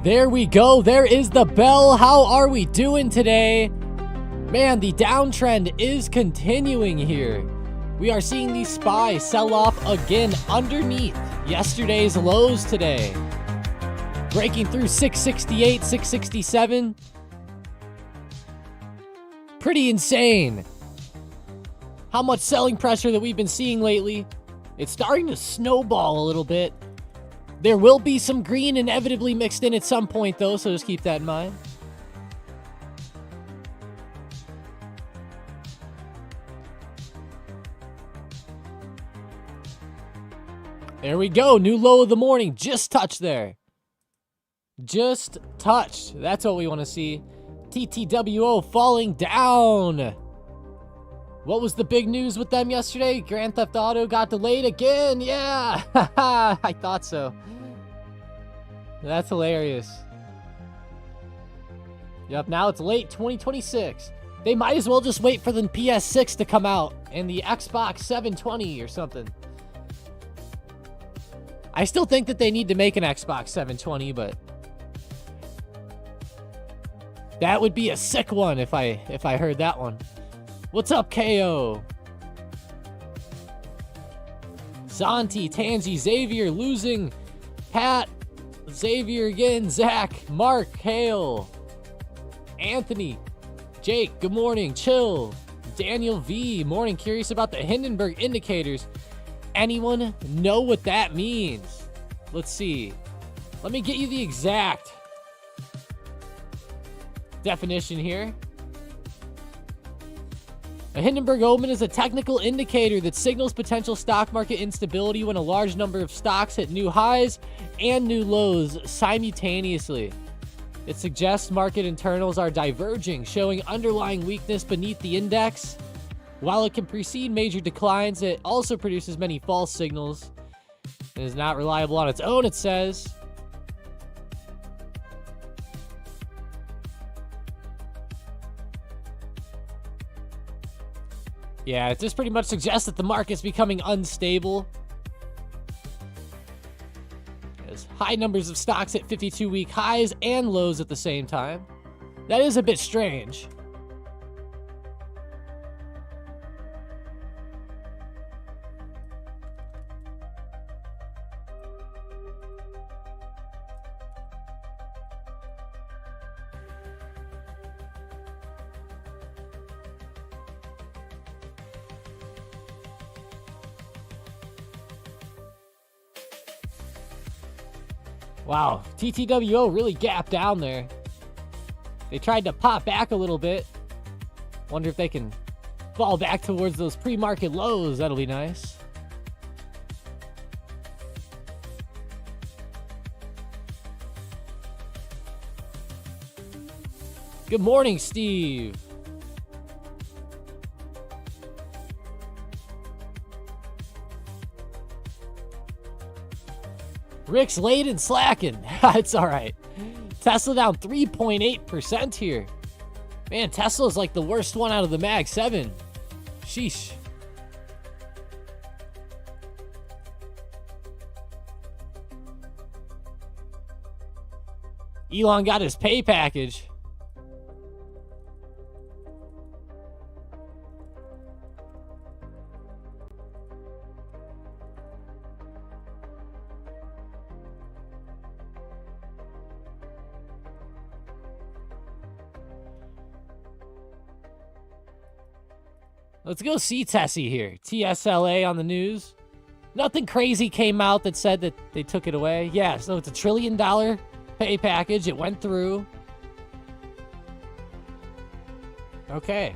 There we go. There is the bell. How are we doing today? Man, the downtrend is continuing here. We are seeing the SPY sell off again underneath yesterday's lows today. Breaking through 668, 667. Pretty insane. How much selling pressure that we've been seeing lately. It's starting to snowball a little bit. There will be some green inevitably mixed in at some point, though, so just keep that in mind. There we go. New low of the morning. Just touched there. Just touched. That's what we want to see. TTWO falling down. What was the big news with them yesterday? Grand Theft Auto got delayed again. Yeah. I thought so. That's hilarious. Yep, now it's late 2026. They might as well just wait for the PS6 to come out and the Xbox 720 or something. I still think that they need to make an Xbox 720, but that would be a sick one if I heard that one. What's up, KO? Santi, Tanzi, Xavier losing. Pat, Xavier again, Zach, Mark, Hale, Anthony, Jake, good morning, Chill, Daniel V, morning, curious about the Hindenburg indicators. Anyone know what that means? Let's see. Let me get you the exact definition here. A Hindenburg omen is a technical indicator that signals potential stock market instability when a large number of stocks hit new highs and new lows simultaneously. It suggests market internals are diverging, showing underlying weakness beneath the index. While it can precede major declines, it also produces many false signals. It is not reliable on its own, it says. Yeah, it just pretty much suggests that the market's becoming unstable. As high numbers of stocks hit 52-week highs and lows at the same time. That is a bit strange. Wow, TTWO really gapped down there. They tried to pop back a little bit. Wonder if they can fall back towards those pre-market lows. That'll be nice. Good morning, Steve. Rick's late and slacking. It's all right. Tesla down 3.8% here. Man, Tesla's like the worst one out of the Mag 7. Sheesh. Elon got his pay package. Let's go see Tessie here. TSLA on the news. Nothing crazy came out that said that they took it away. Yeah, so it's $1 trillion pay package. It went through. Okay.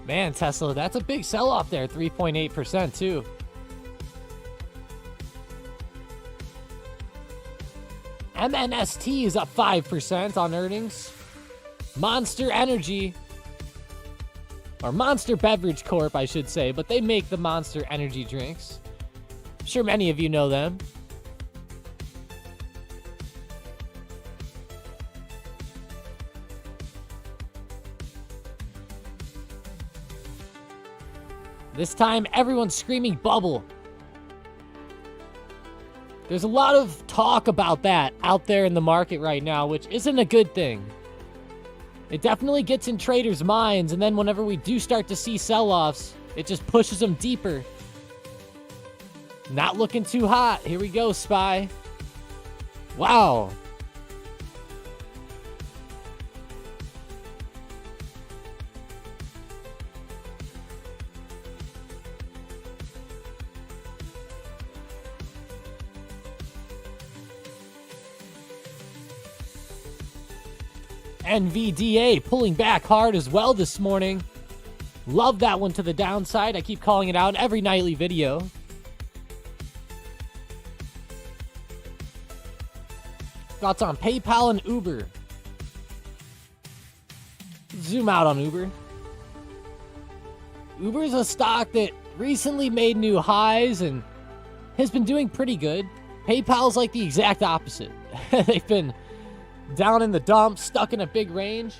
Man, Tesla, that's a big sell-off there, 3.8% too. MNST is up 5% on earnings. Monster Energy, or Monster Beverage Corp, I should say, but they make the Monster Energy drinks. I'm sure many of you know them. This time, everyone's screaming bubble. There's a lot of talk about that out there in the market right now, which isn't a good thing. It definitely gets in traders' minds, and then whenever we do start to see sell-offs, it just pushes them deeper. Not looking too hot. Here we go, SPY. Wow. NVDA pulling back hard as well this morning. Love that one to the downside. I keep calling it out in every nightly video. Thoughts on PayPal and Uber. Zoom out on Uber. Uber is a stock that recently made new highs and has been doing pretty good. PayPal's like the exact opposite. They've been down in the dumps, stuck in a big range.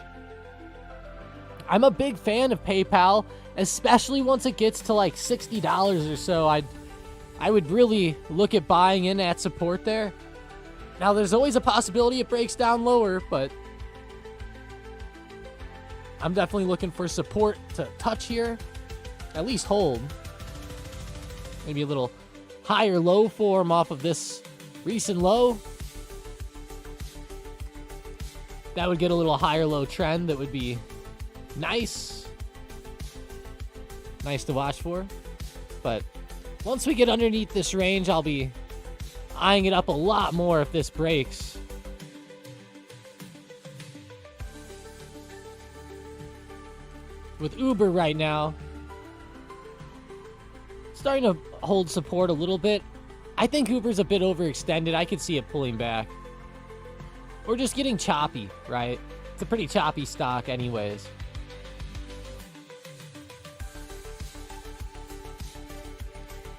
I'm a big fan of PayPal, especially once it gets to like $60 or so. I would really look at buying in at support there. Now, there's always a possibility it breaks down lower, but I'm definitely looking for support to touch here. At least hold. Maybe a little higher low form off of this recent low. That would get a little higher low trend. That would be nice. Nice to watch for. But once we get underneath this range, I'll be eyeing it up a lot more if this breaks. With Uber right now, starting to hold support a little bit. I think Uber's a bit overextended. I could see it pulling back. Or just getting choppy, right? It's a pretty choppy stock anyways.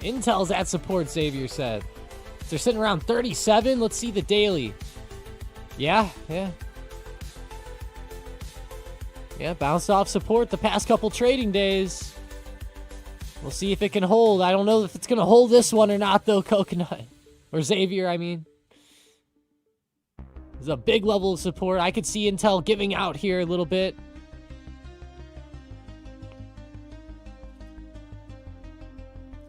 Intel's at support, Xavier said. They're sitting around 37. Let's see the daily. Yeah. Yeah, bounced off support the past couple trading days. We'll see if it can hold. I don't know if it's going to hold this one or not, though, Coconut. Or Xavier, I mean. There's a big level of support. I could see Intel giving out here a little bit.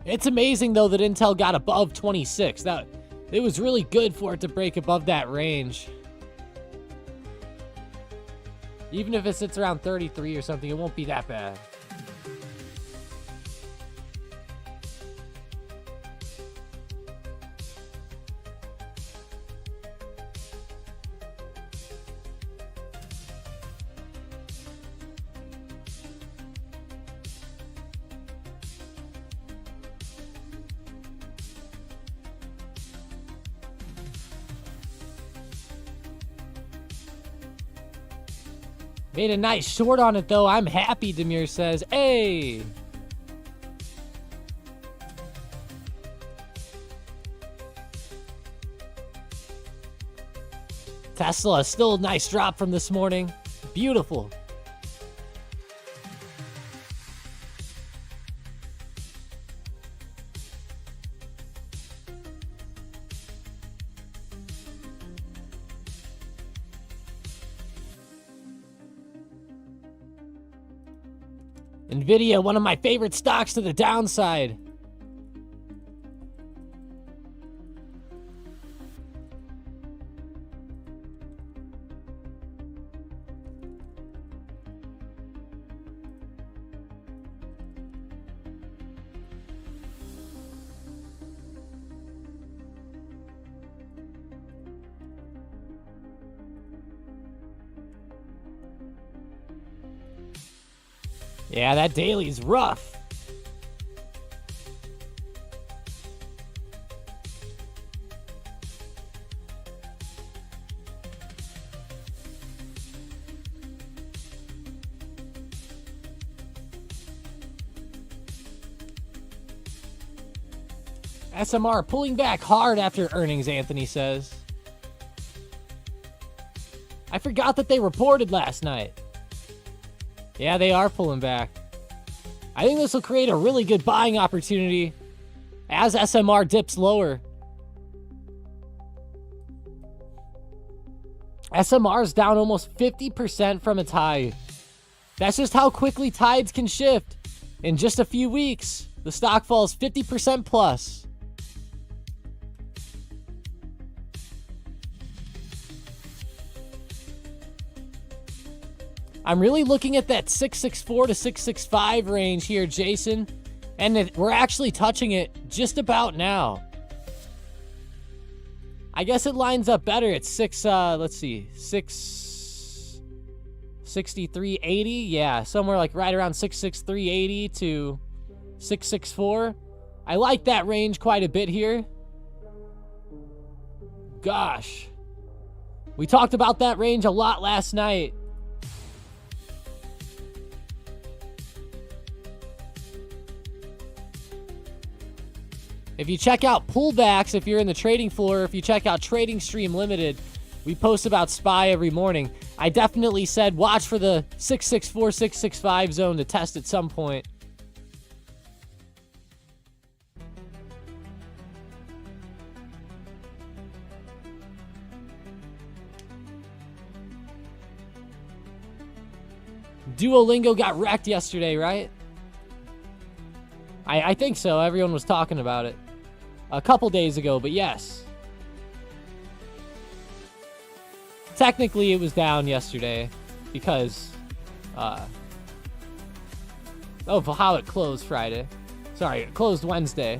It's amazing, though, that Intel got above 26. It was really good for it to break above that range. Even if it sits around 33 or something, it won't be that bad. Made a nice short on it, though. I'm happy, Demir says. Hey! Tesla, still a nice drop from this morning. Beautiful. Nvidia, one of my favorite stocks to the downside. Yeah, that daily's rough. SMR pulling back hard after earnings, Anthony says. I forgot that they reported last night. Yeah, they are pulling back. I think this will create a really good buying opportunity as SMR dips lower. SMR is down almost 50% from its high. That's just how quickly tides can shift. In just a few weeks, the stock falls 50% plus. I'm really looking at that 664 to 665 range here, Jason. And we're actually touching it just about now. I guess it lines up better at 663.80. Yeah, somewhere like right around 663.80 to 664. I like that range quite a bit here. Gosh. We talked about that range a lot last night. If you check out pullbacks, if you're in the trading floor, if you check out Trading Stream Limited, we post about SPY every morning. I definitely said watch for the 664, 665 zone to test at some point. Duolingo got wrecked yesterday, right? I think so. Everyone was talking about it a couple days ago, but yes. Technically, it was down yesterday because of how it closed Friday. Sorry, it closed Wednesday.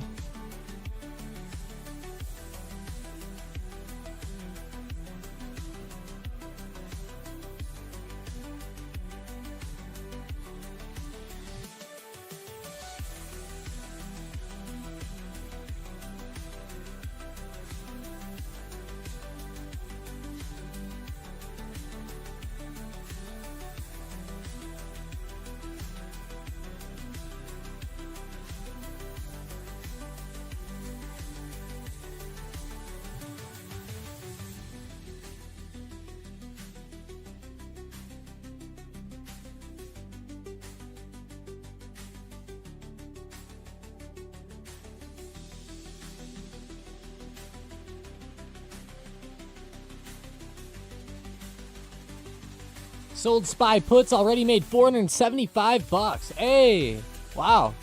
Sold SPY puts, already made $475. Hey, wow.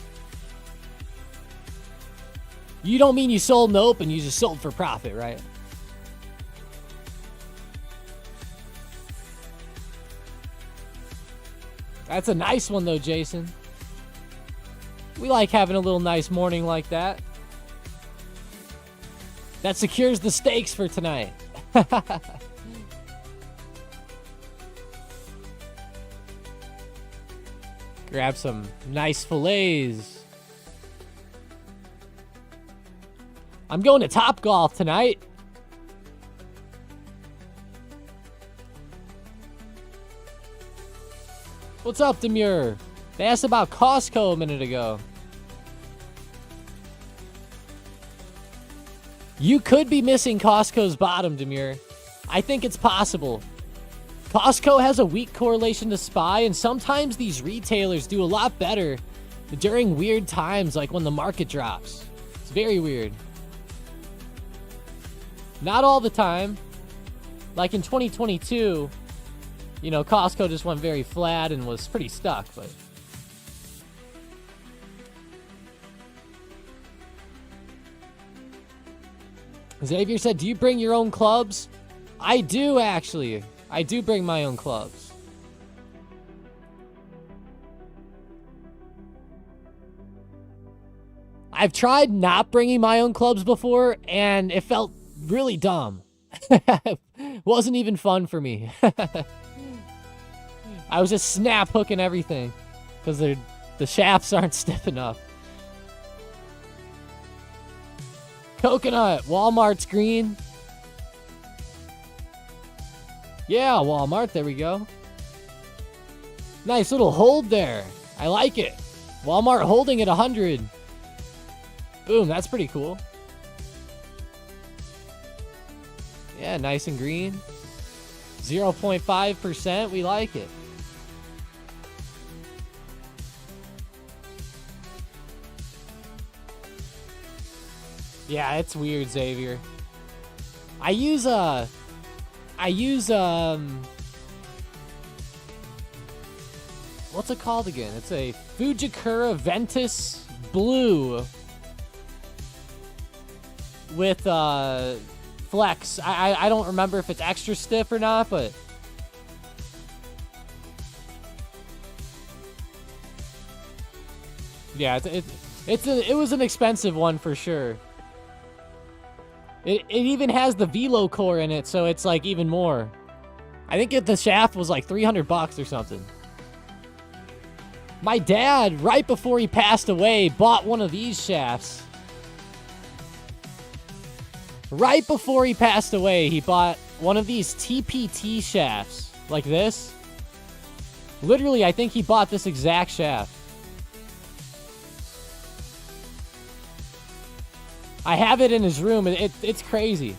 You don't mean you sold in the open, you just sold for profit, right? That's a nice one though, Jason. We like having a little nice morning like that. That secures the stakes for tonight. Grab some nice fillets. I'm going to Topgolf tonight. What's up, Demure? They asked about Costco a minute ago. You could be missing Costco's bottom, Demure. I think it's possible. Costco has a weak correlation to SPY, and sometimes these retailers do a lot better during weird times, like when the market drops. It's very weird. Not all the time. Like in 2022, you know, Costco just went very flat and was pretty stuck, but... Xavier said, do you bring your own clubs? I do, actually. I do bring my own clubs. I've tried not bringing my own clubs before, and it felt really dumb. Wasn't even fun for me. I was just snap hooking everything because the shafts aren't stiff enough. Coconut, Walmart's green. Yeah, Walmart, there we go. Nice little hold there. I like it. Walmart holding at 100. Boom, that's pretty cool. Yeah, nice and green. 0.5%, we like it. Yeah, it's weird, Xavier. I use what's it called again? It's a Fujikura Ventus Blue with flex. I don't remember if it's extra stiff or not, but yeah, it was an expensive one for sure. It even has the Velo core in it, so it's like even more. I think the shaft was like $300 or something. My dad, right before he passed away, bought one of these shafts. Right before he passed away, he bought one of these TPT shafts, like this. Literally, I think he bought this exact shaft. I have it in his room, and it's crazy.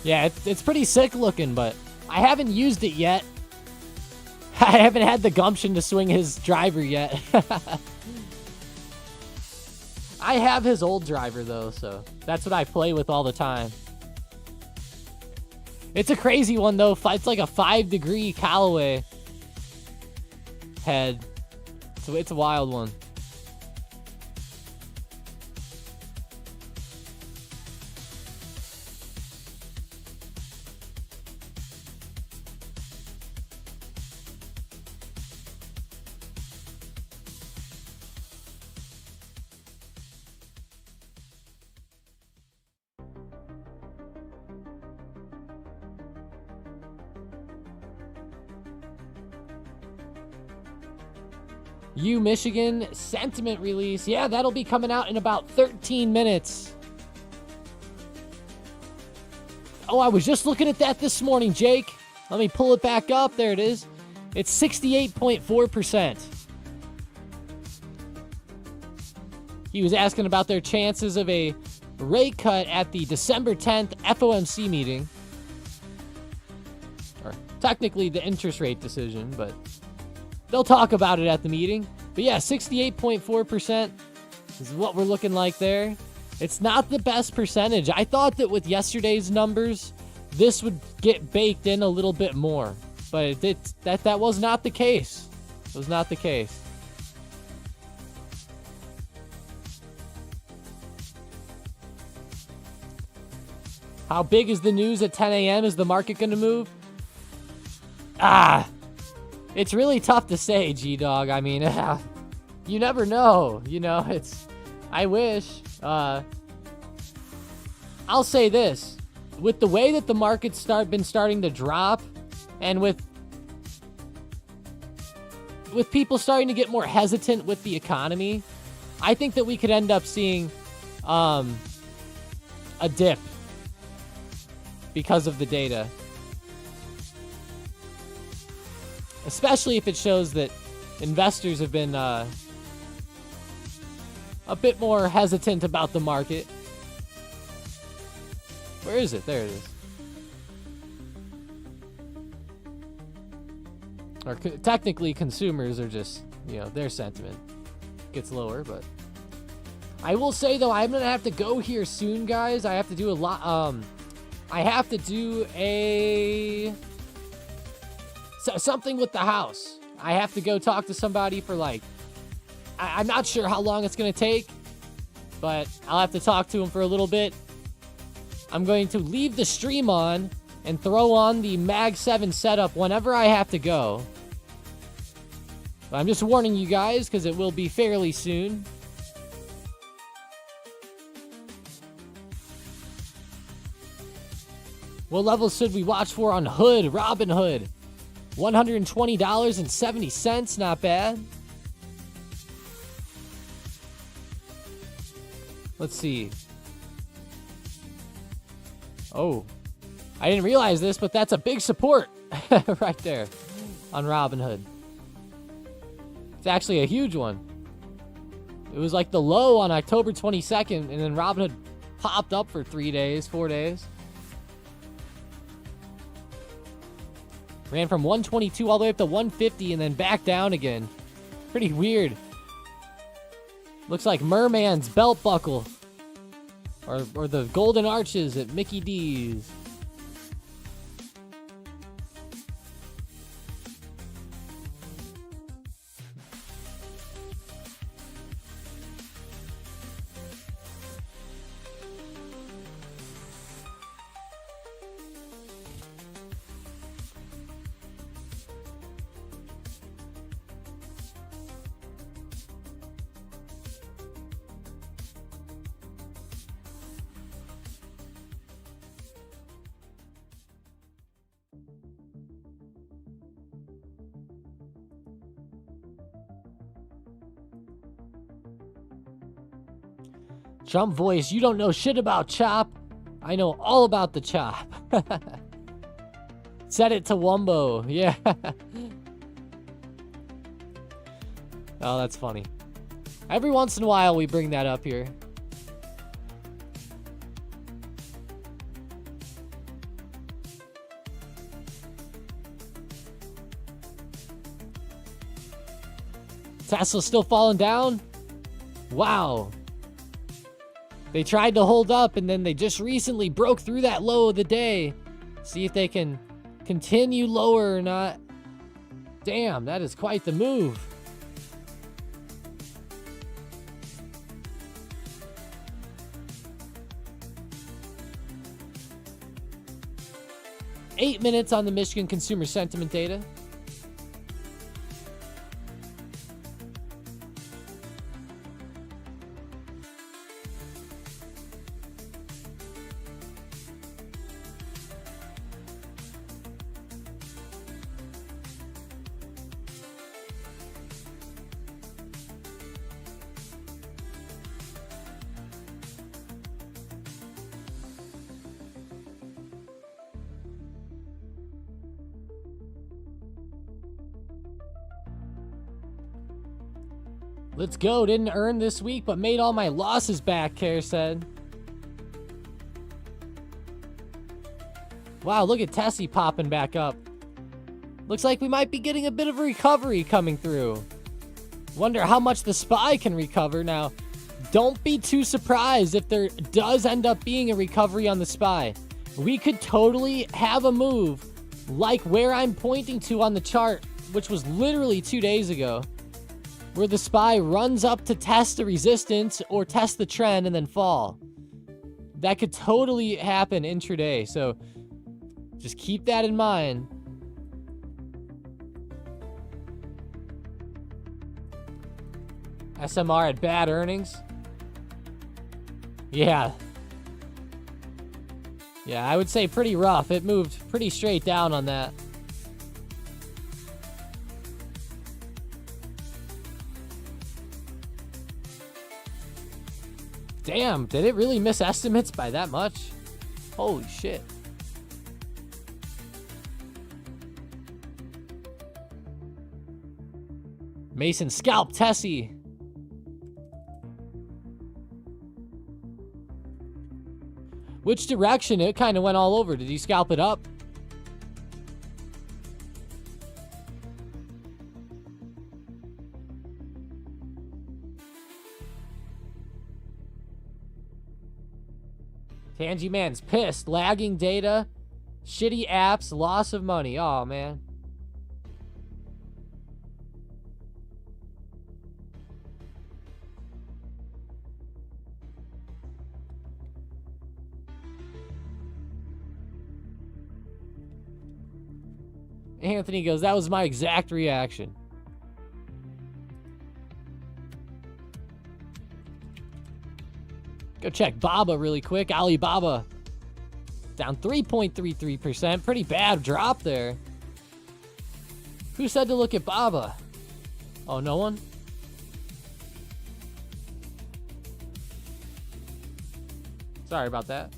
Yeah, it's pretty sick looking, but I haven't used it yet. I haven't had the gumption to swing his driver yet. I have his old driver, though, so that's what I play with all the time. It's a crazy one, though. It's like a 5-degree Callaway head. So it's a wild one. Michigan sentiment release. Yeah, that'll be coming out in about 13 minutes. Oh, I was just looking at that this morning, Jake. Let me pull it back up. There it is. It's 68.4%. He was asking about their chances of a rate cut at the December 10th FOMC meeting. Or technically the interest rate decision, but they'll talk about it at the meeting. But yeah, 68.4% is what we're looking like there. It's not the best percentage. I thought that with yesterday's numbers, this would get baked in a little bit more. But that was not the case. It was not the case. How big is the news at 10 a.m.? Is the market going to move? It's really tough to say, G-Dog. I mean, you never know. You know, I wish. I'll say this. With the way that the market's been starting to drop, and with people starting to get more hesitant with the economy, I think that we could end up seeing a dip because of the data. Especially if it shows that investors have been a bit more hesitant about the market. Where is it? There it is. Or technically, consumers are just, their sentiment gets lower. But I will say, though, I'm going to have to go here soon, guys. I have to do a lot. I have to do something with the house. I have to go talk to somebody for I'm not sure how long it's going to take, but I'll have to talk to him for a little bit. I'm going to leave the stream on and throw on the Mag 7 setup whenever I have to go. But I'm just warning you guys because it will be fairly soon. What levels should we watch for on Hood, Robinhood? $120.70, not bad. Let's see. Oh, I didn't realize this, but that's a big support right there on Robinhood. It's actually a huge one. It was like the low on October 22nd, and then Robinhood popped up for 3 days, 4 days. Ran from 122 all the way up to 150 and then back down again. Pretty weird. Looks like Merman's belt buckle. Or the golden arches at Mickey D's. Trump voice, you don't know shit about chop. I know all about the chop. Said it to Wumbo. Yeah. Oh, that's funny. Every once in a while we bring that up here. Tesla's still falling down? Wow. They tried to hold up, and then they just recently broke through that low of the day. See if they can continue lower or not. Damn, that is quite the move. Eight minutes on the Michigan consumer sentiment data. Let's go. Didn't earn this week, but made all my losses back, Care said. Wow, look at Tessie popping back up. Looks like we might be getting a bit of a recovery coming through. Wonder how much the SPY can recover. Now, don't be too surprised if there does end up being a recovery on the SPY. We could totally have a move like where I'm pointing to on the chart, which was literally 2 days ago, where the SPY runs up to test the resistance or test the trend and then fall. That could totally happen intraday, so just keep that in mind. SMR had bad earnings. Yeah. Yeah, I would say pretty rough. It moved pretty straight down on that. Damn, did it really miss estimates by that much? Holy shit. Mason scalp Tessie. Which direction? It kind of went all over. Did you scalp it up? Tangy Man's pissed. Lagging data, shitty apps, loss of money. Oh, man. Anthony goes, that was my exact reaction. Go check Baba really quick. Alibaba down 3.33%. Pretty bad drop there. Who said to look at Baba? Oh, no one? Sorry about that.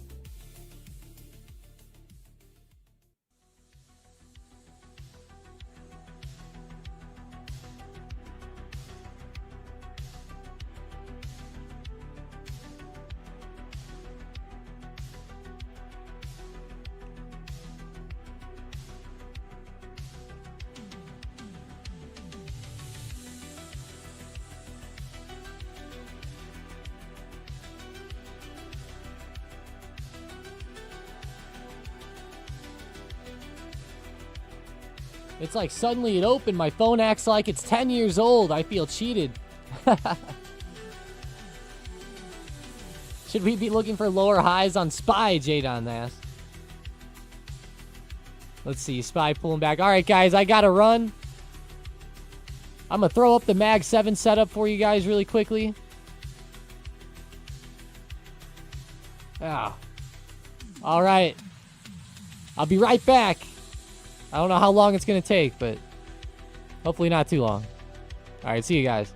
It's like suddenly it opened. My phone acts like it's 10 years old. I feel cheated. Should we be looking for lower highs on SPY, Jadon asks. Let's see, SPY pulling back. All right, guys, I got to run. I'm going to throw up the Mag 7 setup for you guys really quickly. Ah. All right. I'll be right back. I don't know how long it's going to take, but hopefully not too long. All right, see you guys.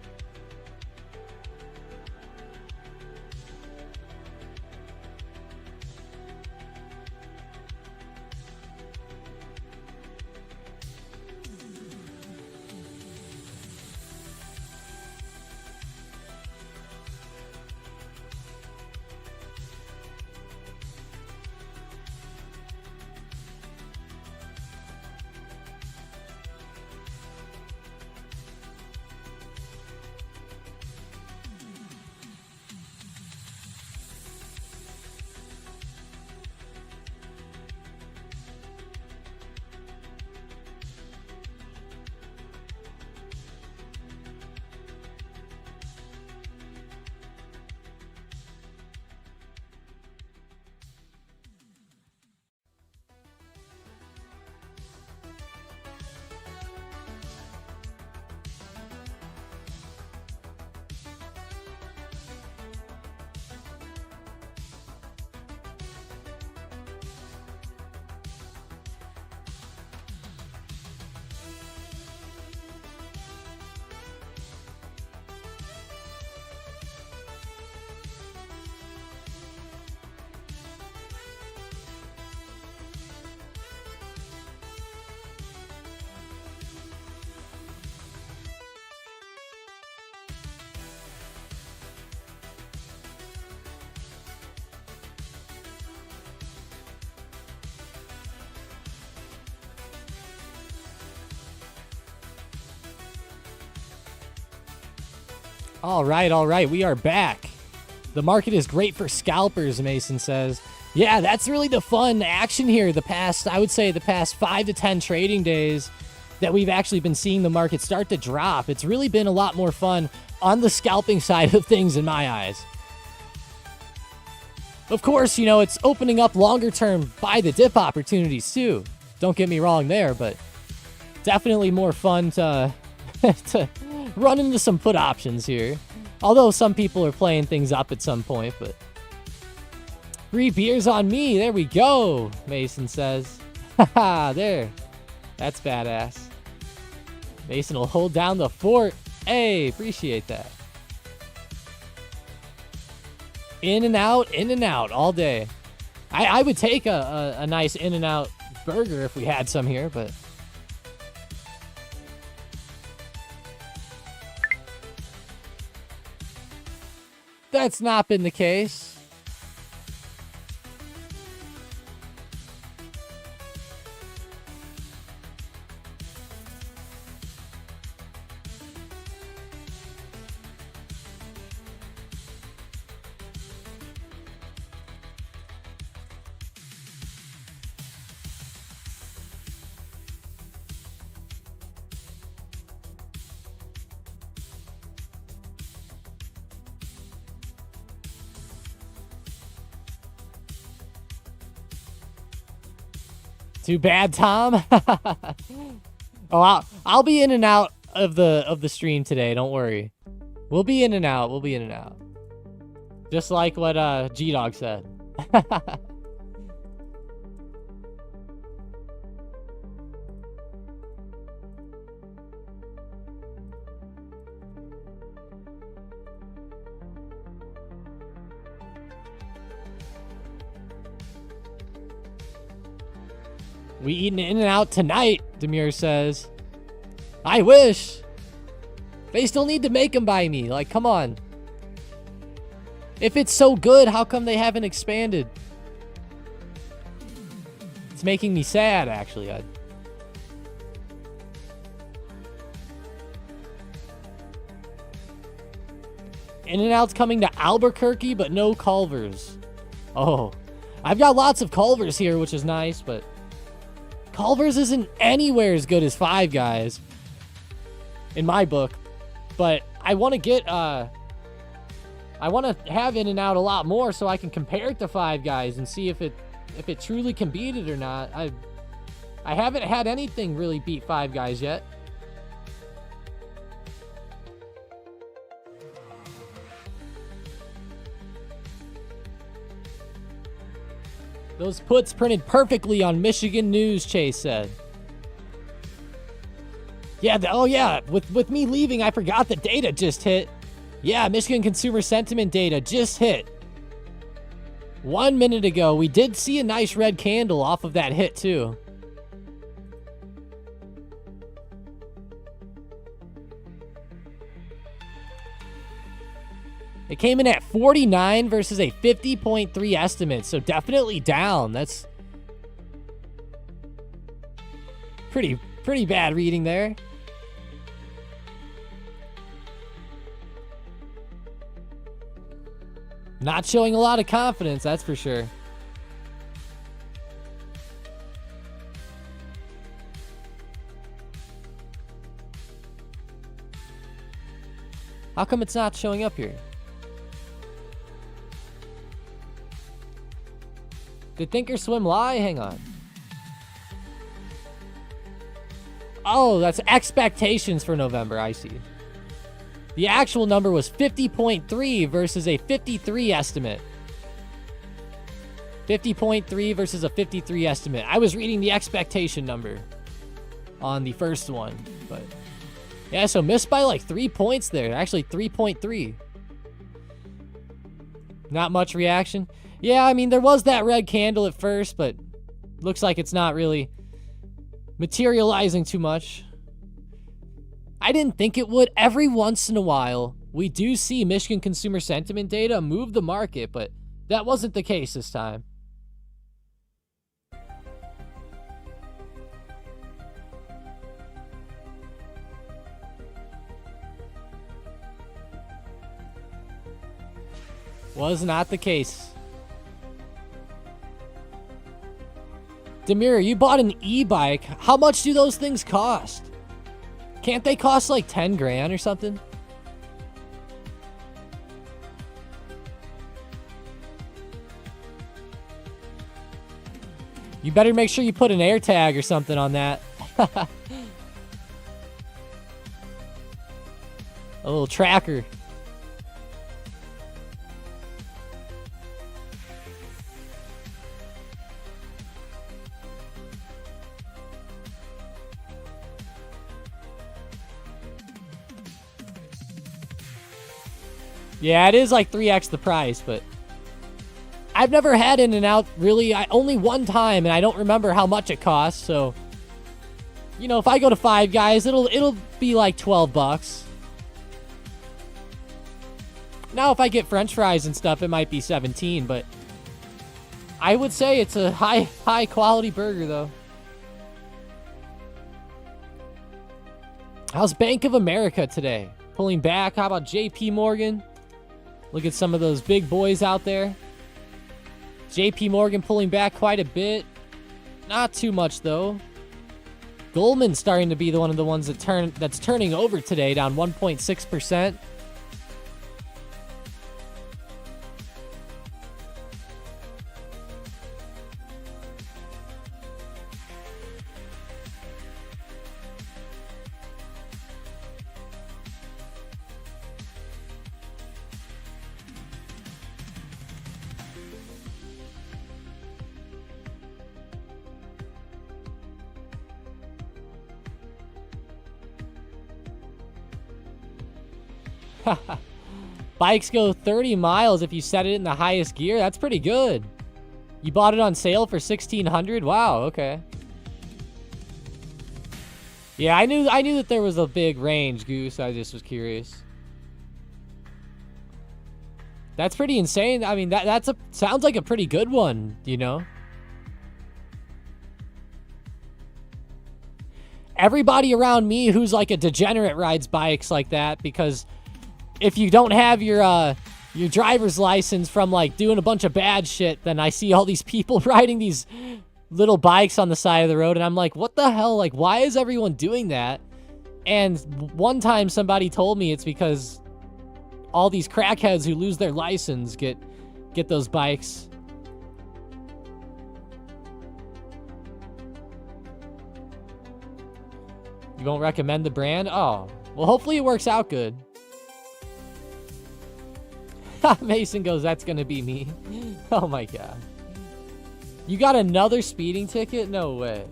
All right. We are back. The market is great for scalpers, Mason says. Yeah, that's really the fun action here. I would say the past 5 to 10 trading days that we've actually been seeing the market start to drop. It's really been a lot more fun on the scalping side of things in my eyes. Of course, it's opening up longer term buy the dip opportunities too. Don't get me wrong there, but definitely more fun to to run into some put options here. Although some people are playing things up at some point, but 3 beers on me. There we go, Mason says. Haha, there. That's badass. Mason will hold down the fort. Hey, appreciate that. In and out all day. I would take a nice In-N-Out burger if we had some here, but that's not been the case. Too bad, Tom. Oh, I'll be in and out of the stream today. Don't worry. We'll be in and out. Just like what G-Dog said. We eating In-N-Out tonight, Demir says. I wish. They still need to make them by me. Like, come on. If it's so good, how come they haven't expanded? It's making me sad, actually. In-N-Out's coming to Albuquerque, but no Culver's. Oh, I've got lots of Culver's here, which is nice, but Culver's isn't anywhere as good as Five Guys in my book, but I want to get I want to have In-N-Out a lot more so I can compare it to Five Guys and see if it truly can beat it or not. I haven't had anything really beat Five Guys yet. Those puts printed perfectly on Michigan news, Chase said. Yeah, oh yeah, with me leaving, I forgot the data just hit. Yeah, Michigan consumer sentiment data just hit. 1 minute ago, we did see a nice red candle off of that hit too. It came in at 49 versus a 50.3 estimate, so definitely down. That's pretty bad reading there. Not showing a lot of confidence, that's for sure. How come it's not showing up here? Did Thinkorswim lie? Hang on. Oh, that's expectations for November. I see. The actual number was 50.3 versus a 53 estimate. 50.3 versus a 53 estimate. I was reading the expectation number on the first one, but yeah, so missed by like 3 points there. Actually, 3.3. Not much reaction. Yeah, I mean, there was that red candle at first, but looks like it's not really materializing too much. I didn't think it would. Every once in a while, we do see Michigan consumer sentiment data move the market, but that wasn't the case this time. Was not the case. Demir, you bought an e-bike. How much do those things cost? Can't they cost like 10 grand or something? You better make sure you put an air tag or something on that. A little tracker. Yeah, it is like 3x the price, but I've never had In-N-Out really. Only one time, and I don't remember how much it costs. So, you know, if I go to Five Guys, it'll be like 12 bucks. Now, if I get French fries and stuff, it might be 17. But I would say it's a high quality burger, though. How's Bank of America today? Pulling back. How about JP Morgan? Look at some of those big boys out there. JP Morgan pulling back quite a bit. Not too much, though. Goldman's starting to be one of the ones that's turning over today, down 1.6%. Bikes go 30 miles if you set it in the highest gear. That's pretty good. You bought it on sale for $1,600? Wow, okay. Yeah, I knew that there was a big range, Goose. I just was curious. That's pretty insane. I mean, sounds like a pretty good one, you know? Everybody around me who's like a degenerate rides bikes like that, because if you don't have your driver's license from like doing a bunch of bad shit, then I see all these people riding these little bikes on the side of the road, and I'm like, what the hell? Like, why is everyone doing that? And one time somebody told me it's because all these crackheads who lose their license get those bikes. You won't recommend the brand? Oh, well, hopefully it works out good. Mason goes, that's gonna be me. Oh my god. You got another speeding ticket? No way.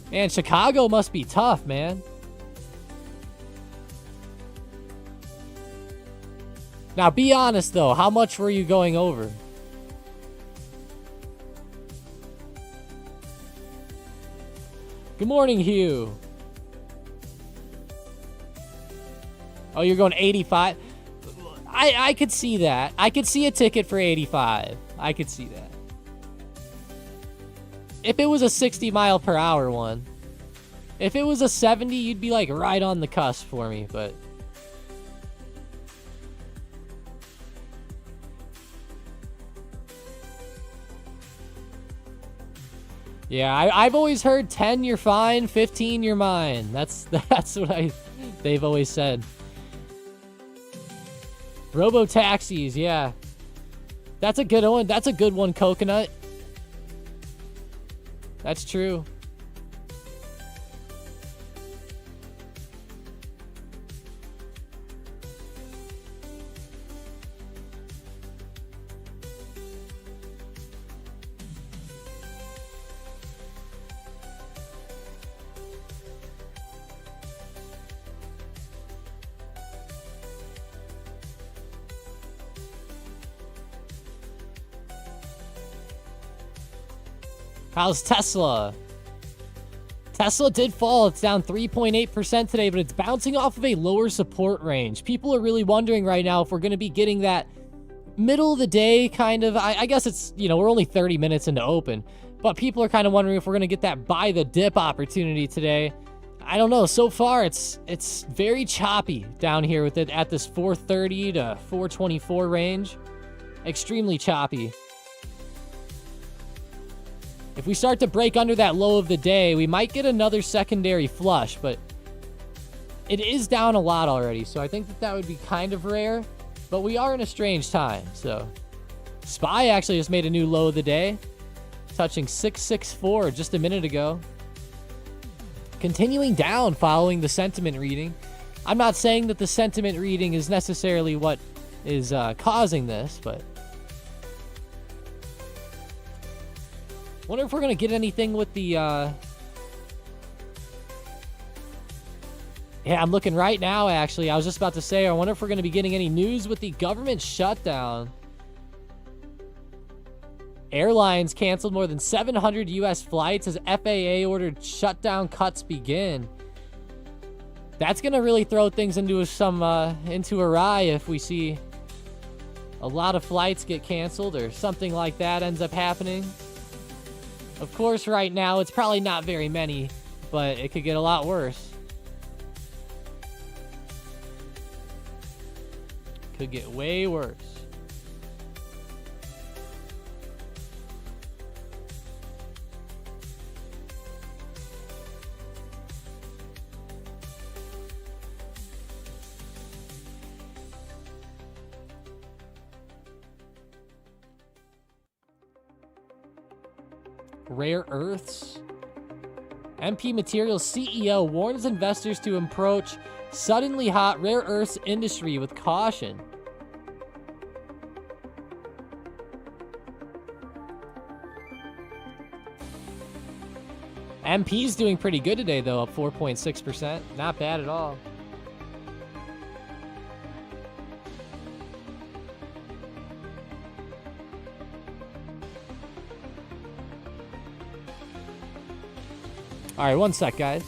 Man, Chicago must be tough, man. Now, be honest, though. How much were you going over? Good morning, Hugh. Oh, you're going 85? I could see that. I could see a ticket for 85. I could see that. If it was a 60 mile per hour one. If it was a 70, you'd be like right on the cusp for me, but... Yeah, I've always heard 10 you're fine, 15 you're mine. That's what they've always said. Robo taxis, yeah. That's a good one. That's a good one, Coconut. That's true. How's Tesla? Tesla did fall. It's down 3.8% today, but it's bouncing off of a lower support range. People are really wondering right now if we're going to be getting that middle of the day kind of... I guess it's, you know, we're only 30 minutes into open, but people are kind of wondering if we're going to get that buy the dip opportunity today. I don't know. So far, it's very choppy down here with it at this 430 to 424 range. Extremely choppy. If we start to break under that low of the day, we might get another secondary flush, but it is down a lot already, so I think that would be kind of rare, but we are in a strange time, so. SPY actually just made a new low of the day, touching 664 just a minute ago. Continuing down following the sentiment reading. I'm not saying that the sentiment reading is necessarily what is causing this, but... Wonder if we're going to get anything with the, Yeah, I'm looking right now, actually. I was just about to say, I wonder if we're going to be getting any news with the government shutdown. Airlines canceled more than 700 U.S. flights as FAA ordered shutdown cuts begin. That's going to really throw things into awry if we see a lot of flights get canceled or something like that ends up happening. Of course, right now, it's probably not very many, but it could get a lot worse. Could get way worse. Rare earths. MP Materials CEO warns investors to approach suddenly hot rare earths industry with caution. MP's doing pretty good today, though, up 4.6%. Not bad at all. All right, one sec, guys.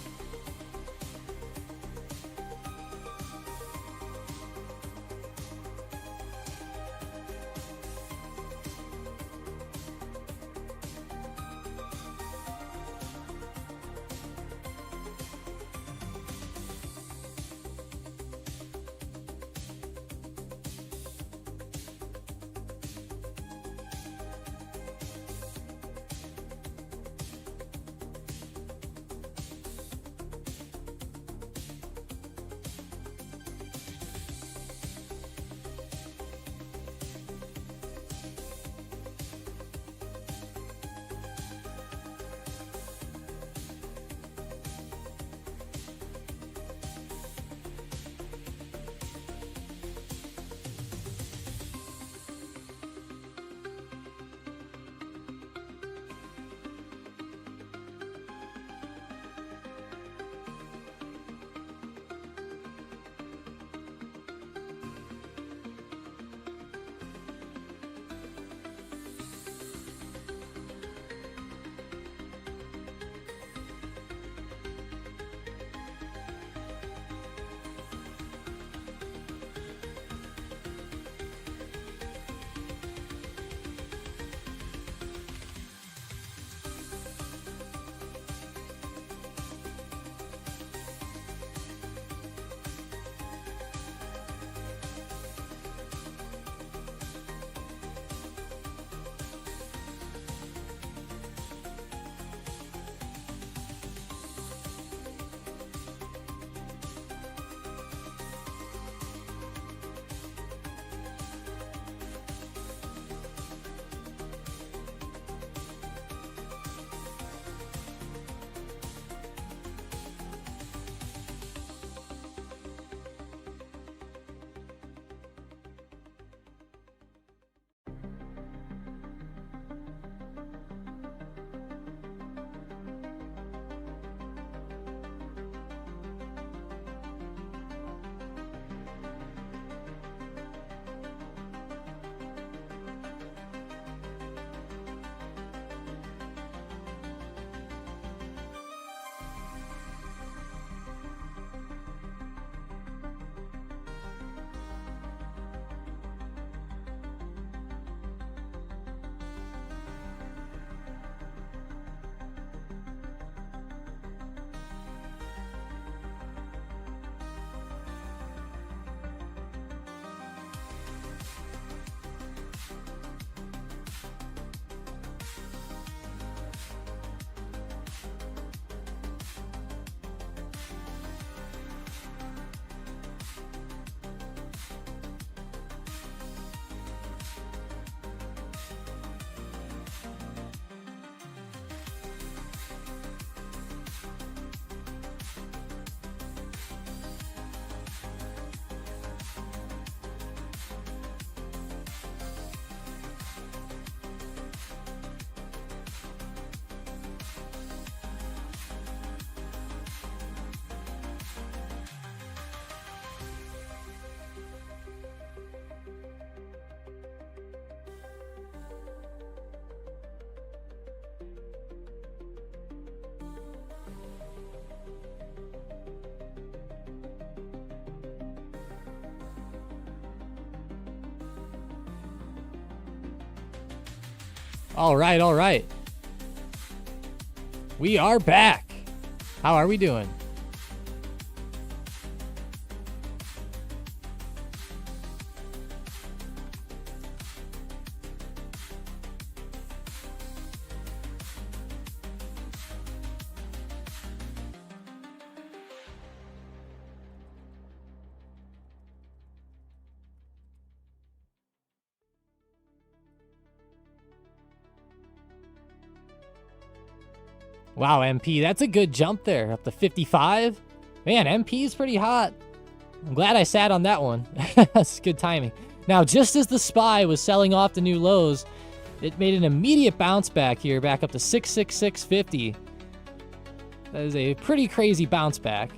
All right, all right. We are back. How are we doing? Wow, MP, that's a good jump there, up to 55. Man, MP is pretty hot. I'm glad I sat on that one. That's good timing. Now, just as the SPY was selling off the new lows, it made an immediate bounce back here, back up to 666.50. That is a pretty crazy bounce back.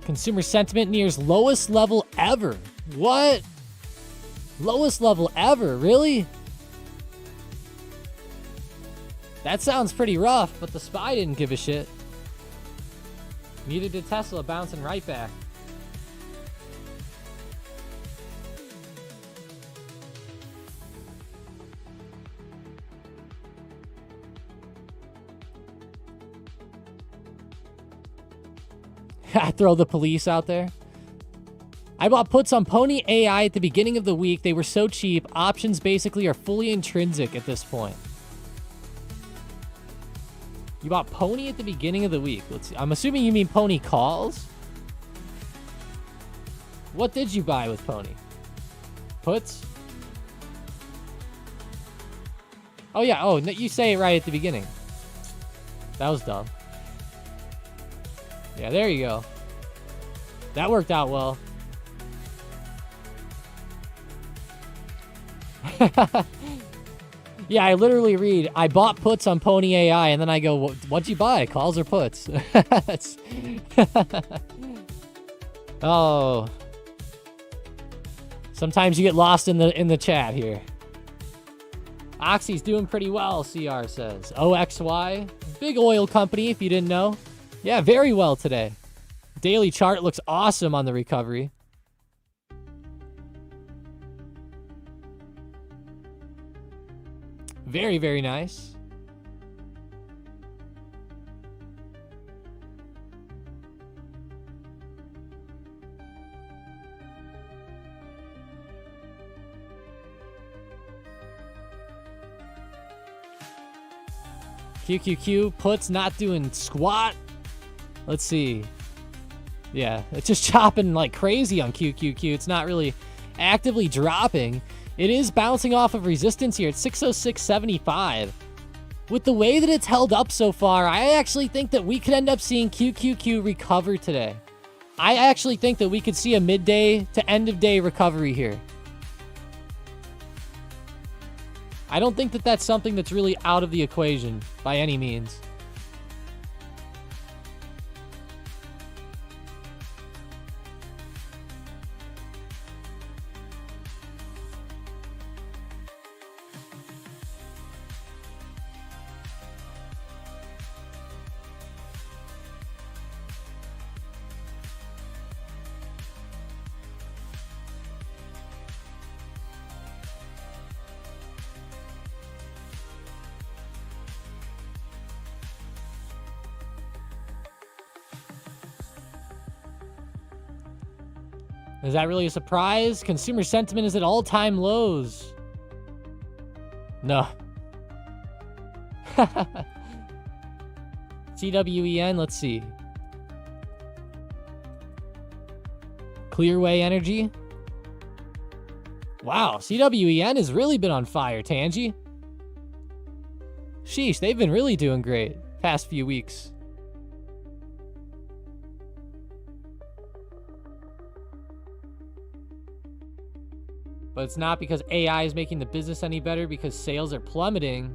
Consumer sentiment nears lowest level ever. What? Lowest level ever? Really? That sounds pretty rough, but the SPY didn't give a shit. Neither did Tesla, bouncing right back. Throw the police out there. I bought puts on Pony AI at the beginning of the week. They were so cheap. Options basically are fully intrinsic at this point. You bought Pony at the beginning of the week. Let's see. I'm assuming you mean Pony calls. What did you buy with Pony? Puts? Oh, yeah. Oh, you say it right at the beginning. That was dumb. Yeah, there you go. That worked out well. Yeah, I literally read, I bought puts on Pony AI, and then I go, what'd you buy? Calls or puts? Oh. Sometimes you get lost in the chat here. Oxy's doing pretty well, CR says. OXY, big oil company, if you didn't know. Yeah, very well today. Daily chart looks awesome on the recovery. Very, very nice. QQQ puts not doing squat. Let's see. Yeah, it's just chopping like crazy on QQQ. It's not really actively dropping. It is bouncing off of resistance here at 606.75. With the way that it's held up so far, I actually think that we could end up seeing QQQ recover today. I actually think that we could see a midday to end of day recovery here. I don't think that that's something that's really out of the equation by any means. Is that really a surprise? Consumer sentiment is at all-time lows. No. CWEN, let's see. Clearway Energy. Wow, CWEN has really been on fire, Tangy. Sheesh, they've been really doing great past few weeks. But it's not because AI is making the business any better, because sales are plummeting.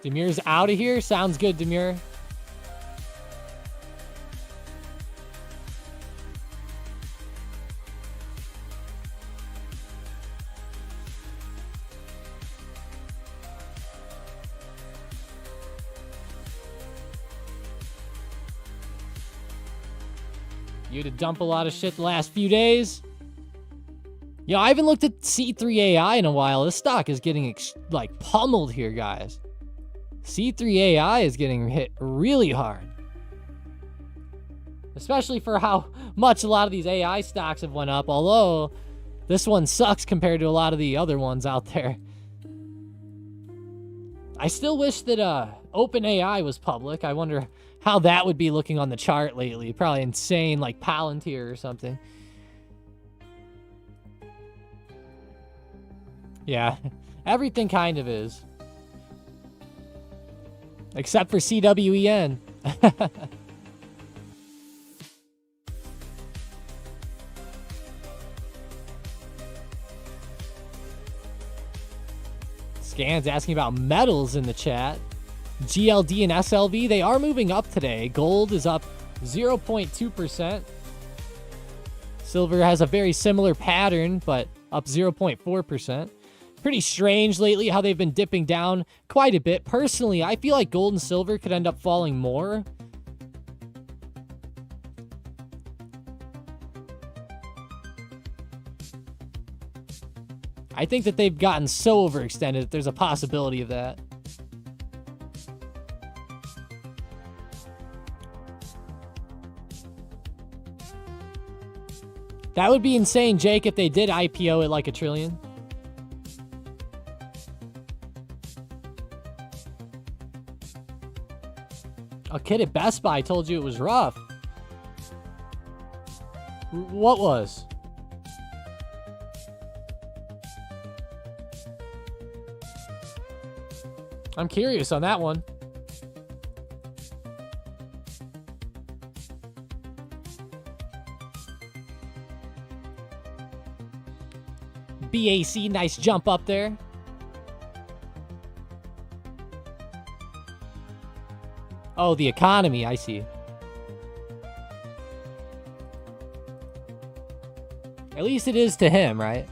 Demir's out of here. Sounds good, Demir. You had to dump a lot of shit the last few days. Yo, I haven't looked at C3AI in a while. This stock is getting like pummeled here, guys. C3AI is getting hit really hard. Especially for how much a lot of these AI stocks have went up. Although, this one sucks compared to a lot of the other ones out there. I still wish that OpenAI was public. I wonder how that would be looking on the chart lately. Probably insane, like Palantir or something. Yeah, everything kind of is. Except for CWEN. Scan's asking about metals in the chat. GLD and SLV, they are moving up today. Gold is up 0.2%. Silver has a very similar pattern, but up 0.4%. Pretty strange lately how they've been dipping down quite a bit. Personally, I feel like gold and silver could end up falling more. I think that they've gotten so overextended that there's a possibility of that. That would be insane, Jake, if they did IPO at like $1 trillion. A kid at Best Buy told you it was rough. What was? I'm curious on that one. BAC, nice jump up there. Oh, the economy, I see. At least it is to him, right?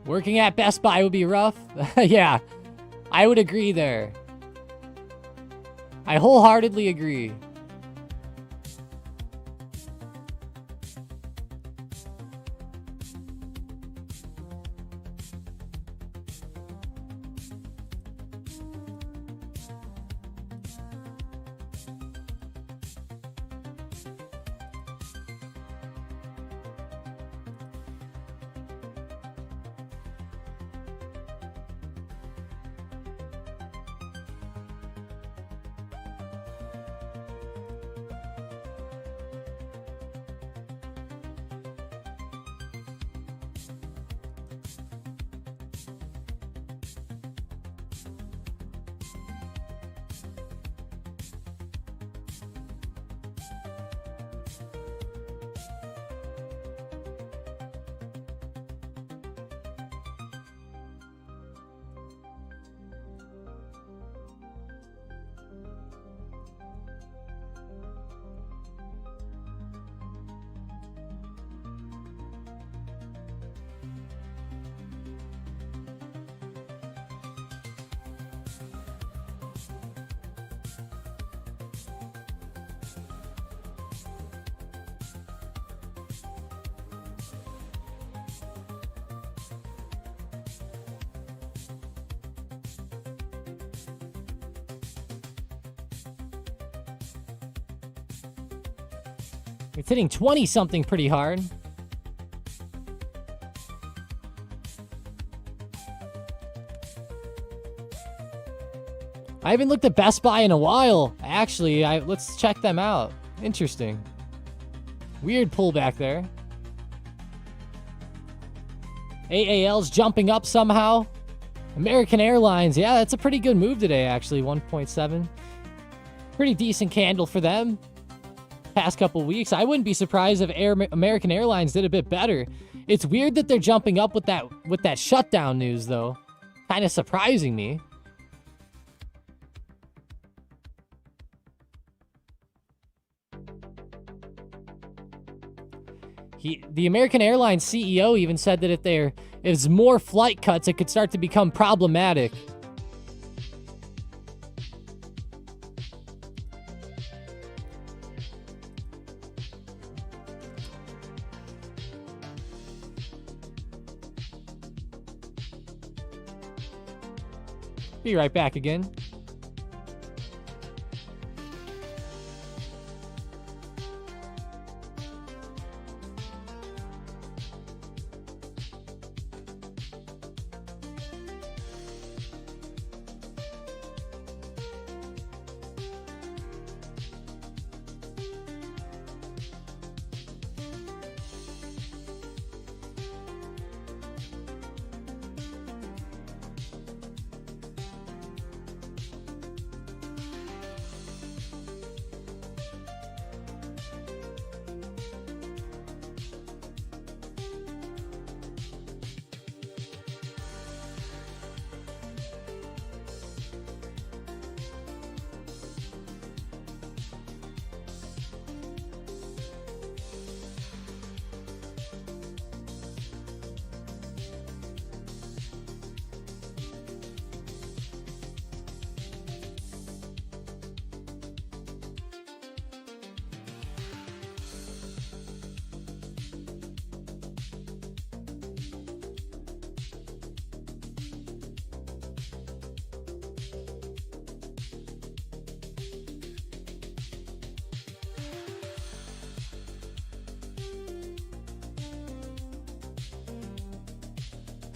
Working at Best Buy would be rough. Yeah, I would agree there. I wholeheartedly agree. It's hitting 20-something pretty hard. I haven't looked at Best Buy in a while. Actually, let's check them out. Interesting. Weird pullback there. AAL's jumping up somehow. American Airlines, yeah, that's a pretty good move today, actually. 1.7. Pretty decent candle for them. Past couple weeks. I wouldn't be surprised if American Airlines did a bit better. It's weird that they're jumping up with that shutdown news, though. Kind of surprising me. The American Airlines CEO even said that if there is more flight cuts, it could start to become problematic. Be right back again.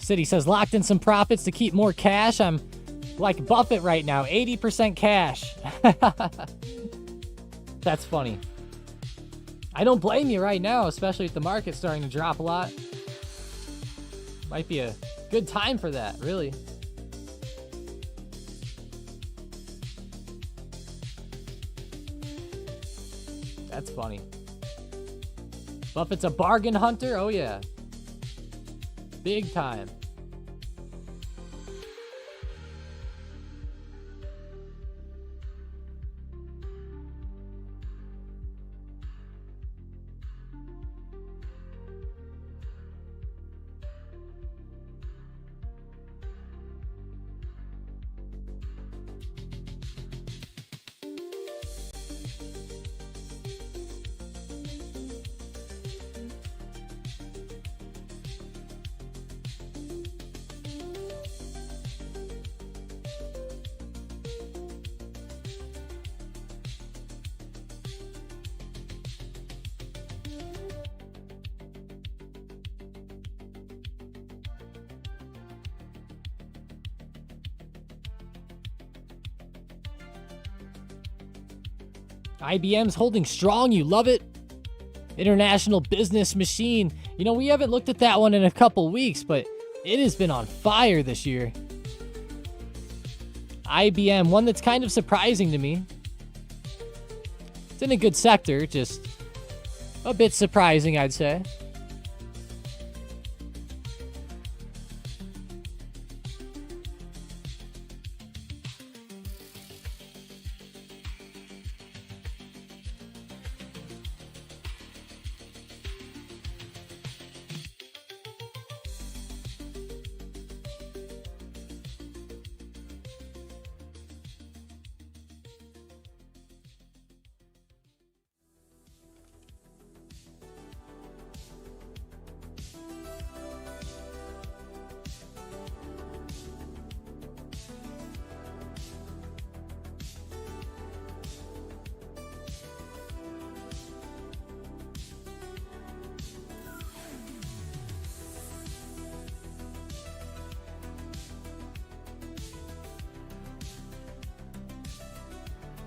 City says locked in some profits to keep more cash. I'm like Buffett right now, 80% cash. That's funny. I don't blame you right now, especially if the market's starting to drop a lot. Might be a good time for that, really. That's funny. Buffett's a bargain hunter? Oh, yeah. Big time. IBM's holding strong. You love it. International business machine. You know, we haven't looked at that one in a couple weeks, but it has been on fire this year. IBM, one that's kind of surprising to me. It's in a good sector, just a bit surprising, I'd say.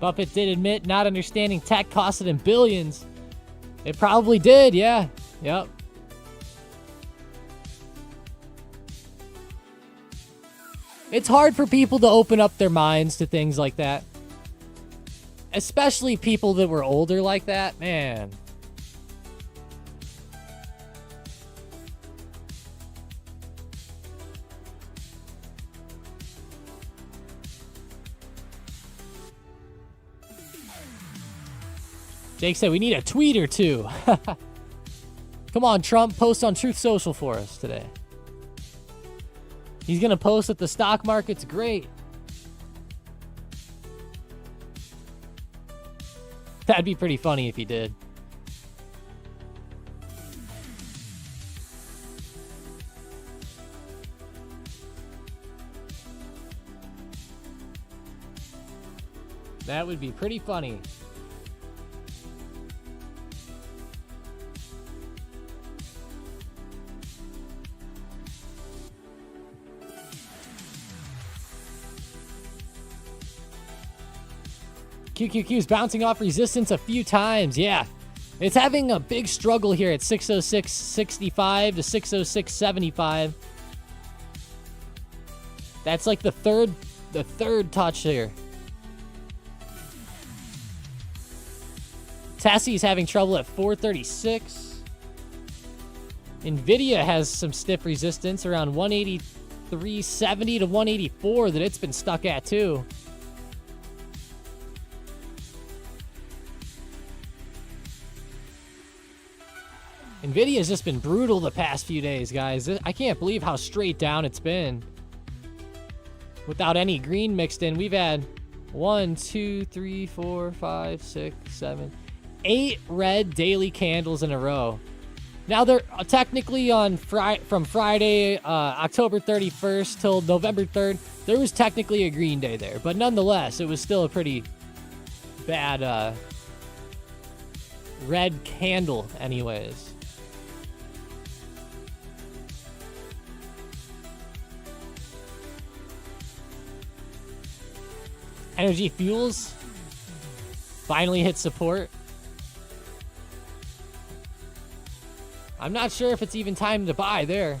Buffett did admit not understanding tech costed him billions. It probably did, yeah. Yep. It's hard for people to open up their minds to things like that. Especially people that were older like that, man. Jake said we need a tweet or two. Come on, Trump, post on Truth Social for us today. He's going to post that the stock market's great. That'd be pretty funny if he did. That would be pretty funny. QQQ's bouncing off resistance a few times. Yeah, it's having a big struggle here at 606.65 to 606.75. That's like the third touch here. Tessie's having trouble at 436. Nvidia has some stiff resistance around 183.70 to 184 that it's been stuck at too. Nvidia's just been brutal the past few days, guys. I can't believe how straight down it's been. Without any green mixed in, we've had 1, 2, 3, 4, 5, 6, 7, 8 red daily candles in a row. Now they're technically on from Friday, October 31st till November 3rd. There was technically a green day there, but nonetheless, it was still a pretty bad red candle anyways. Energy Fuels finally hit support. I'm not sure if it's even time to buy there.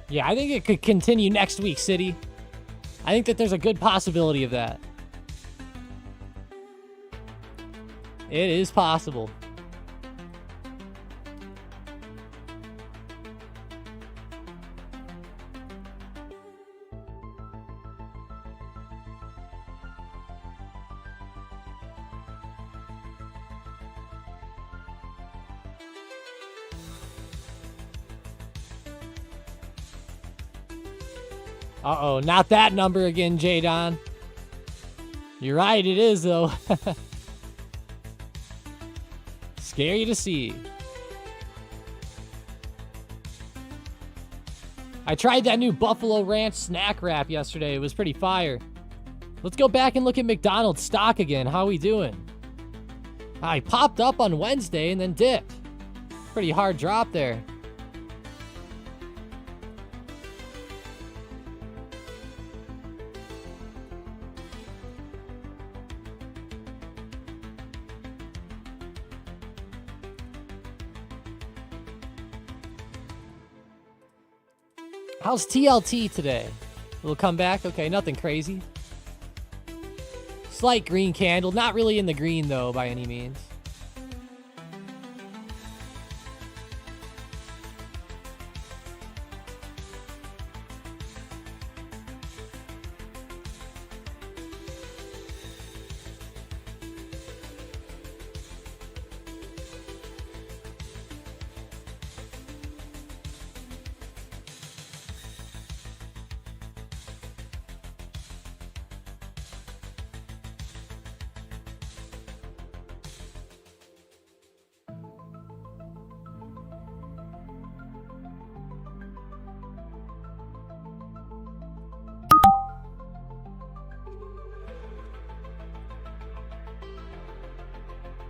Yeah, I think it could continue next week, City. I think that there's a good possibility of that. It is possible. Uh-oh, not that number again, J-Don. You're right, it is, though. Scary to see. I tried that new Buffalo Ranch snack wrap yesterday. It was pretty fire. Let's go back and look at McDonald's stock again. How we doing? I popped up on Wednesday and then dipped. Pretty hard drop there. How's TLT today? Little comeback? Okay, nothing crazy. slight green candle. Not really in the green, though, by any means.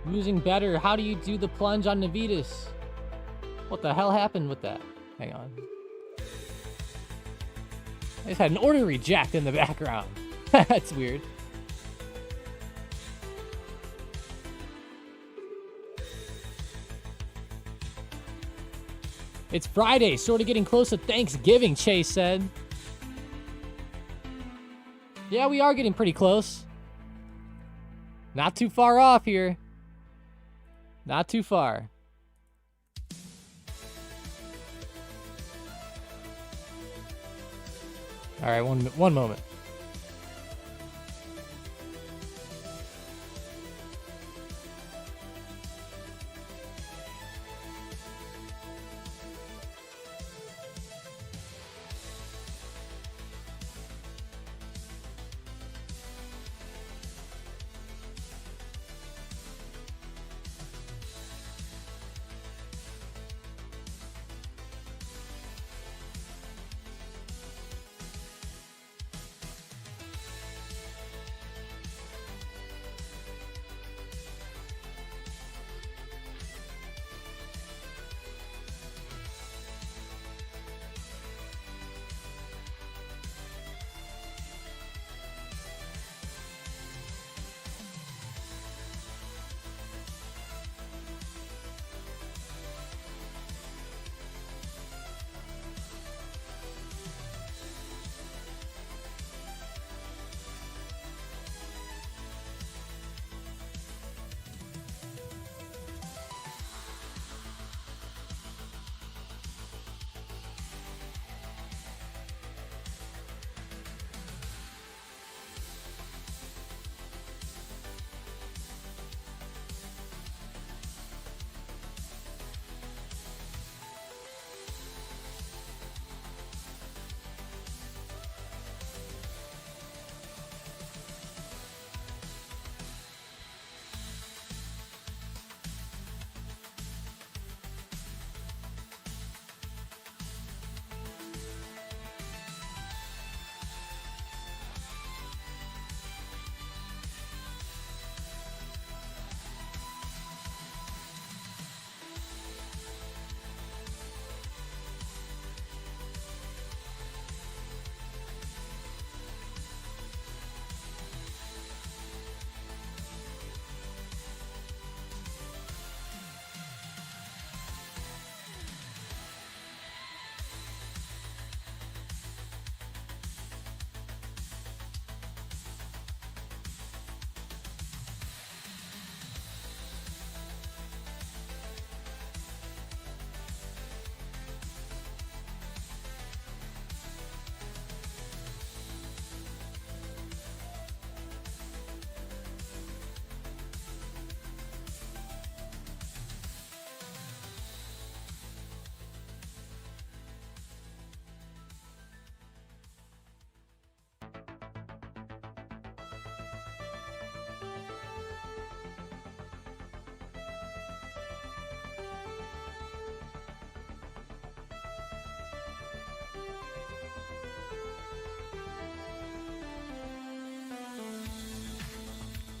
Using better. How do you do the plunge on Navitas? What the hell happened with that? Hang on. I just had an order reject in the background. That's weird. It's Friday, sort of getting close to Thanksgiving, Chase said. Yeah, we are getting pretty close. Not too far off here. Not too far. All right, one moment.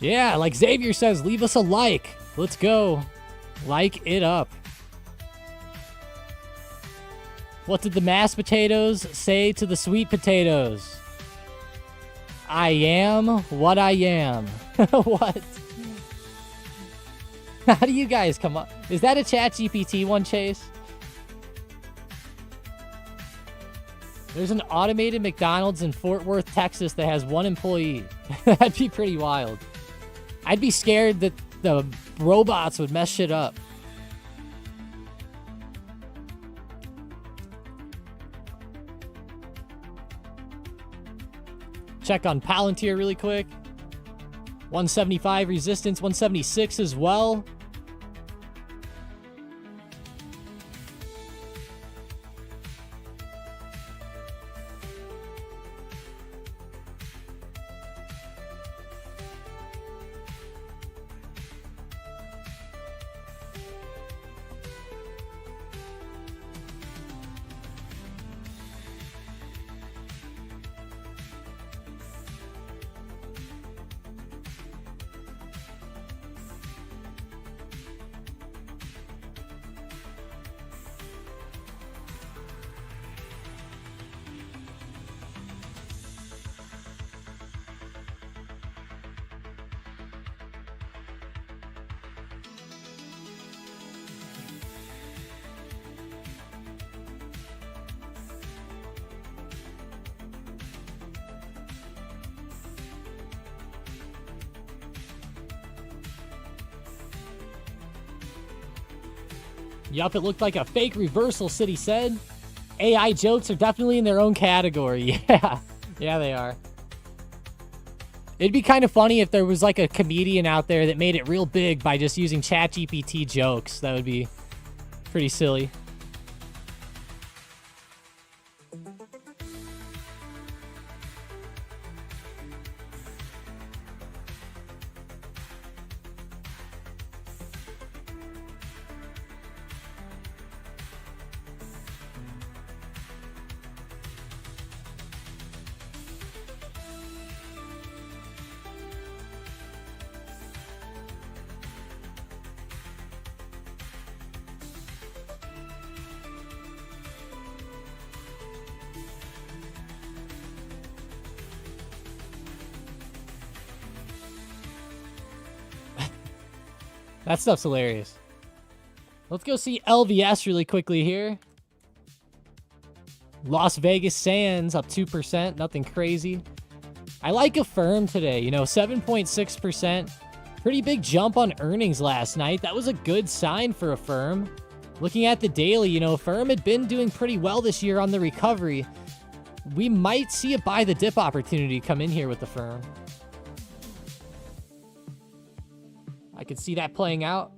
Yeah, like Xavier says, leave us a like. Let's go. Like it up. What did the mashed potatoes say to the sweet potatoes? I am what I am. What? How do you guys come up? Is that a ChatGPT one, Chase? There's an automated McDonald's in Fort Worth, Texas that has 1 employee. That'd be pretty wild. I'd be scared that the robots would mess shit up. Check on Palantir really quick. 175 resistance, 176 as well. Yup, it looked like a fake reversal, City said. AI jokes are definitely in their own category. Yeah. Yeah, they are. It'd be kind of funny if there was like a comedian out there that made it real big by just using ChatGPT jokes. That would be pretty silly. That stuff's hilarious. Let's go see LVS really quickly here. Las Vegas Sands up 2%. Nothing crazy. I like Affirm today. You know, 7.6%. Pretty big jump on earnings last night. That was a good sign for Affirm. Looking at the daily, you know, Affirm had been doing pretty well this year on the recovery. We might see a buy the dip opportunity come in here with Affirm. I could see that playing out.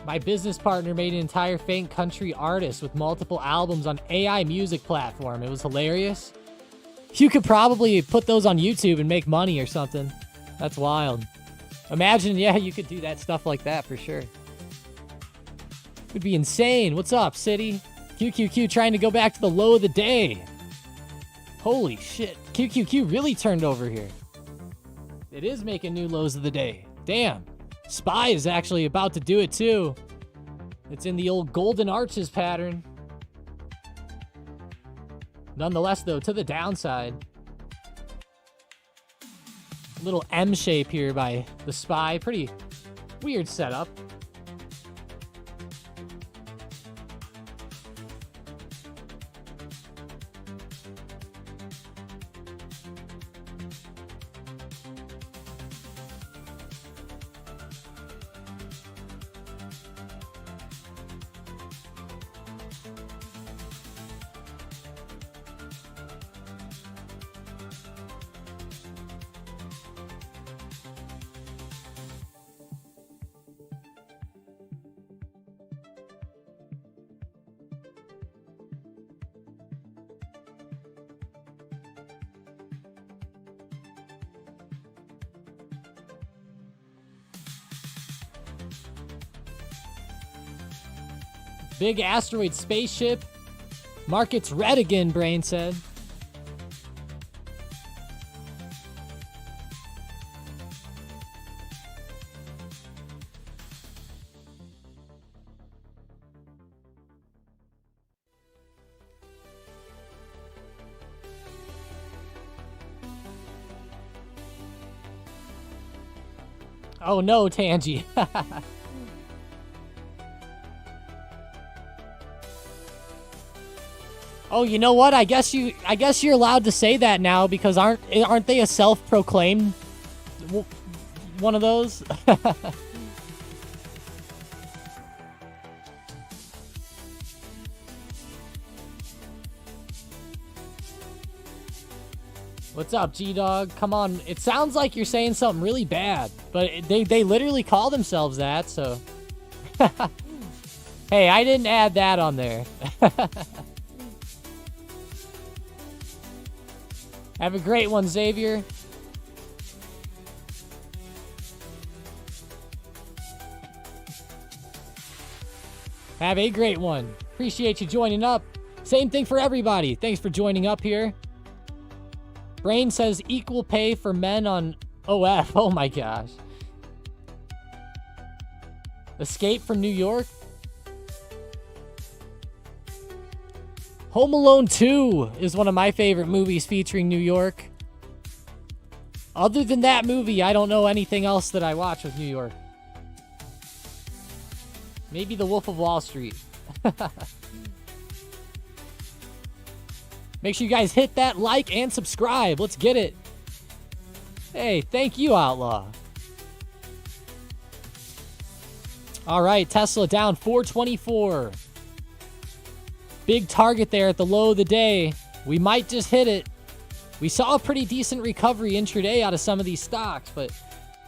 My business partner made an entire faint country artist with multiple albums on AI music platform. It was hilarious. You could probably put those on YouTube and make money or something. That's wild. Imagine, yeah, you could do that stuff like that for sure. Would be insane. What's up, City? QQQ trying to go back to the low of the day. Holy shit. QQQ really turned over here. It is making new lows of the day. Damn. SPY is actually about to do it too. It's in the old golden arches pattern. Nonetheless, though, to the downside. Little M shape here by the SPY. Pretty weird setup. Big asteroid spaceship. Market's red again, Brain said. Oh no, Tangy. Oh, you know what? I guess you're allowed to say that now because aren't they a self-proclaimed one of those? What's up, G-Dog? Come on. It sounds like you're saying something really bad, but they literally call themselves that, so. Hey, I didn't add that on there. Have a great one, Xavier. Have a great one. Appreciate you joining up. Same thing for everybody. Thanks for joining up here. Brain says equal pay for men on OF. Oh my gosh. Escape from New York. Home Alone 2 is one of my favorite movies featuring New York. Other than that movie, I don't know anything else that I watch with New York. Maybe The Wolf of Wall Street. Make sure you guys hit that like and subscribe. Let's get it. Hey, thank you, Outlaw. All right, Tesla down 424. Big target there at the low of the day. We might just hit it. We saw a pretty decent recovery intraday out of some of these stocks, but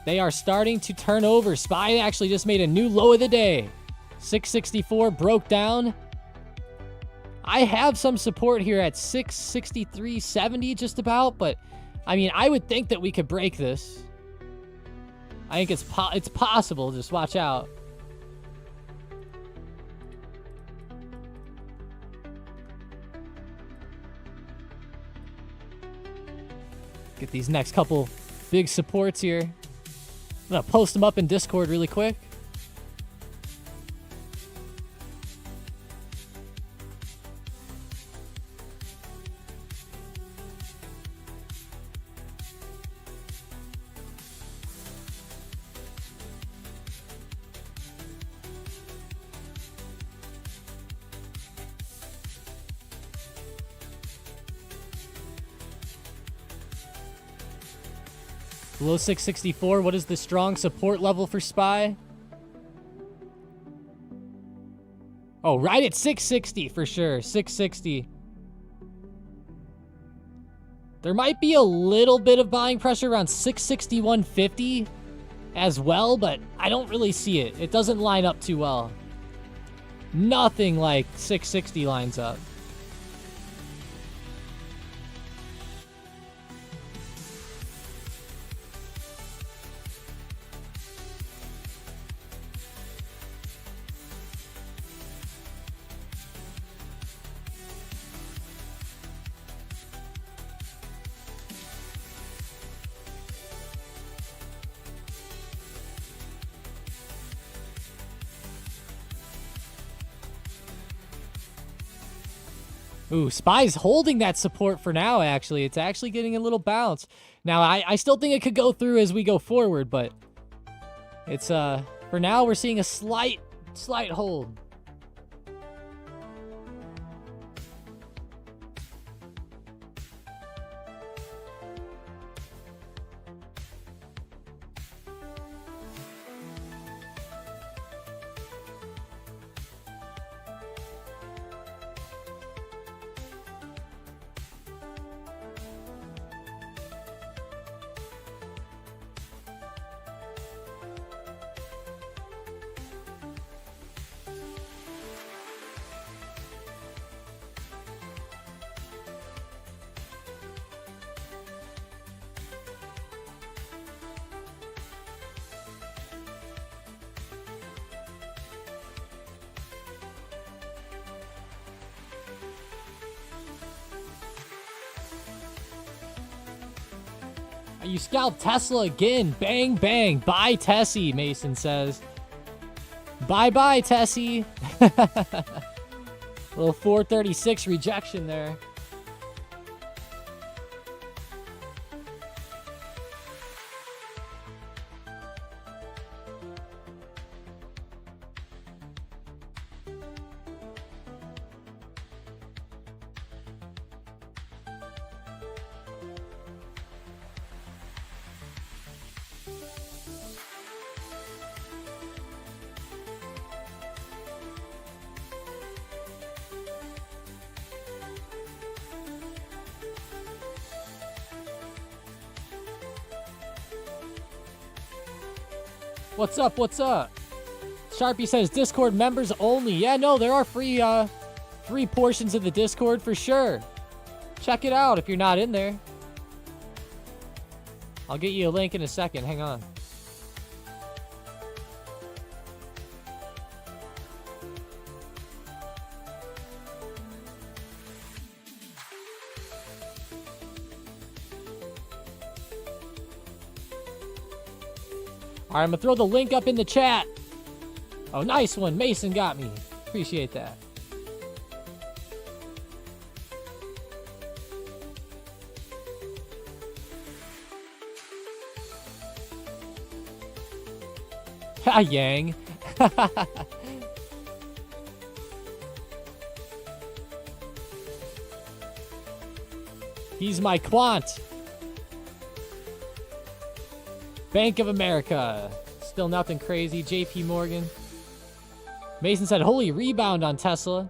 they are starting to turn over. SPY actually just made a new low of the day. 664 broke down. I have some support here at 663.70 just about, but I mean, I would think that we could break this. I think it's possible. Just watch out. Get these next couple big supports here. I'm gonna post them up in Discord really quick. Below 664, what is the strong support level for SPY? Oh, right at 660 for sure. 660. There might be a little bit of buying pressure around 661.50 as well, but I don't really see it. It doesn't line up too well. Nothing like 660 lines up. Ooh, SPY's holding that support for now, actually. It's actually getting a little bounce. Now, I still think it could go through as we go forward, but it's, for now, we're seeing a slight hold. You scalped Tesla again. Bang, bang. Bye, Tessie, Mason says. Bye-bye, Tessie. Little 436 rejection there. What's up? What's up? Sharpie says Discord members only. Yeah, no, there are free portions of the Discord for sure. Check it out if you're not in there. I'll get you a link in a second. Hang on. All right, I'm gonna throw the link up in the chat. Oh, nice one. Mason got me. Appreciate that. Ha, Yang. He's my quant. Bank of America. Still nothing crazy. JP Morgan. Mason said, holy rebound on Tesla.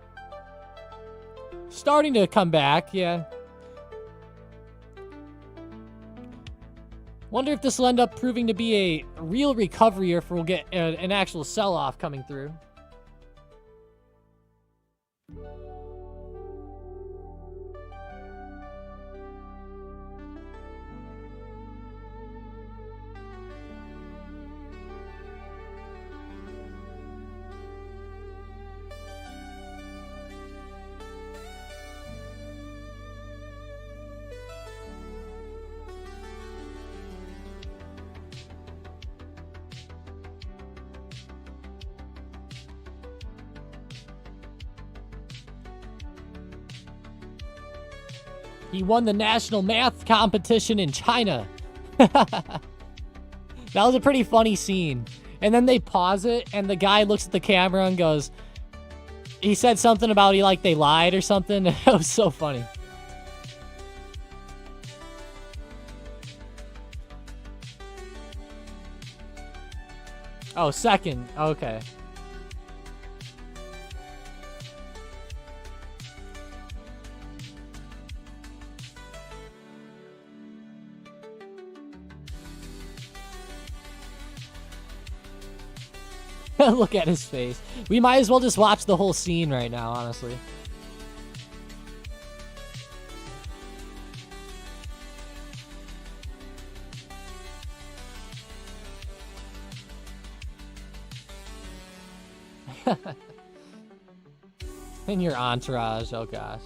Starting to come back, yeah. Wonder if this will end up proving to be a real recovery or if we'll get an actual sell-off coming through. He won the national math competition in China. That was a pretty funny scene. And then they pause it, and the guy looks at the camera and goes, he said something about they lied or something. It was so funny. Oh, second. Okay. Look at his face. We might as well just watch the whole scene right now, honestly. In your entourage, oh gosh.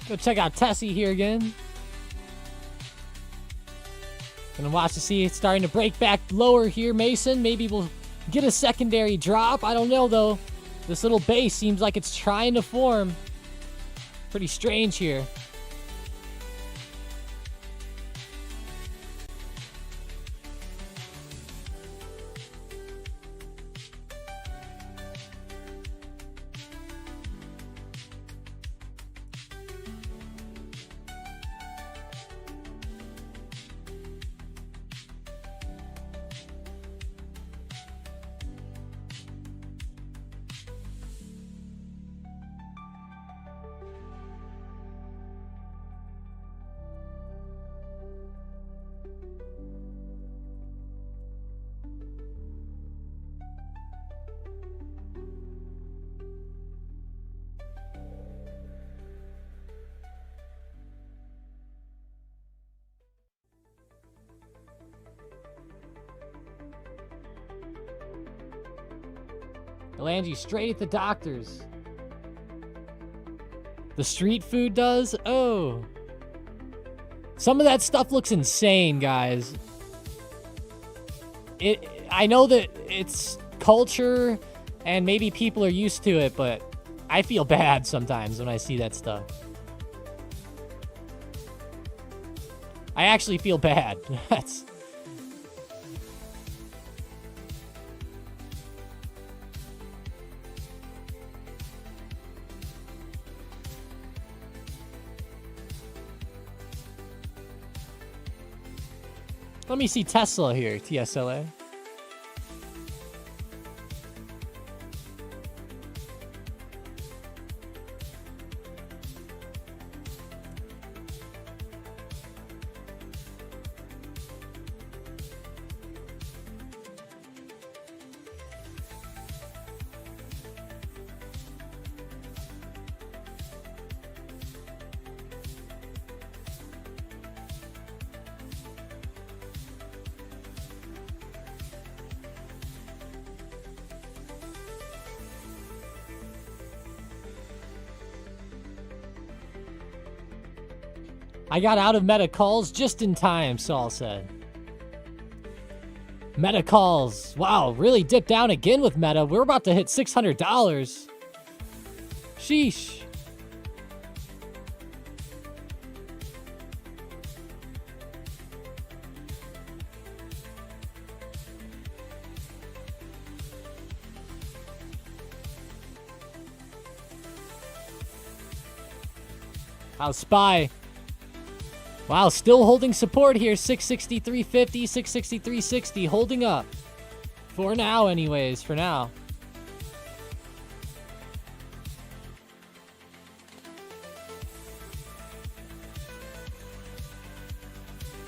Go check out Tessie here again. Gonna watch to see it's starting to break back lower here, Mason. Maybe we'll get a secondary drop. I don't know, though. This little base seems like it's trying to form. Pretty strange here. It lands you straight at the doctors. The street food does? Oh. Some of that stuff looks insane, guys. I know that it's culture And maybe people are used to it, but I feel bad sometimes when I see that stuff. I actually feel bad. That's... Let me see Tesla here, TSLA. I got out of Meta calls just in time, Saul said. Meta calls. Wow, really dipped down again with Meta. We're about to hit $600. Sheesh. How's SPY? Wow, still holding support here. 663.50, 663.60, holding up. For now, anyways, for now.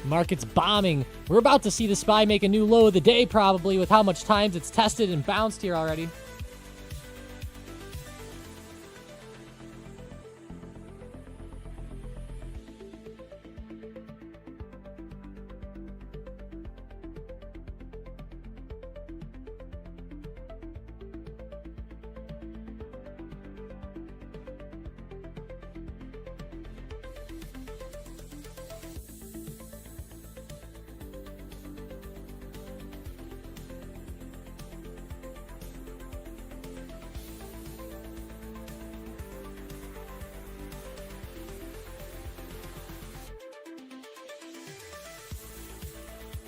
Market's bombing. We're about to see the SPY make a new low of the day, probably, with how much times it's tested and bounced here already.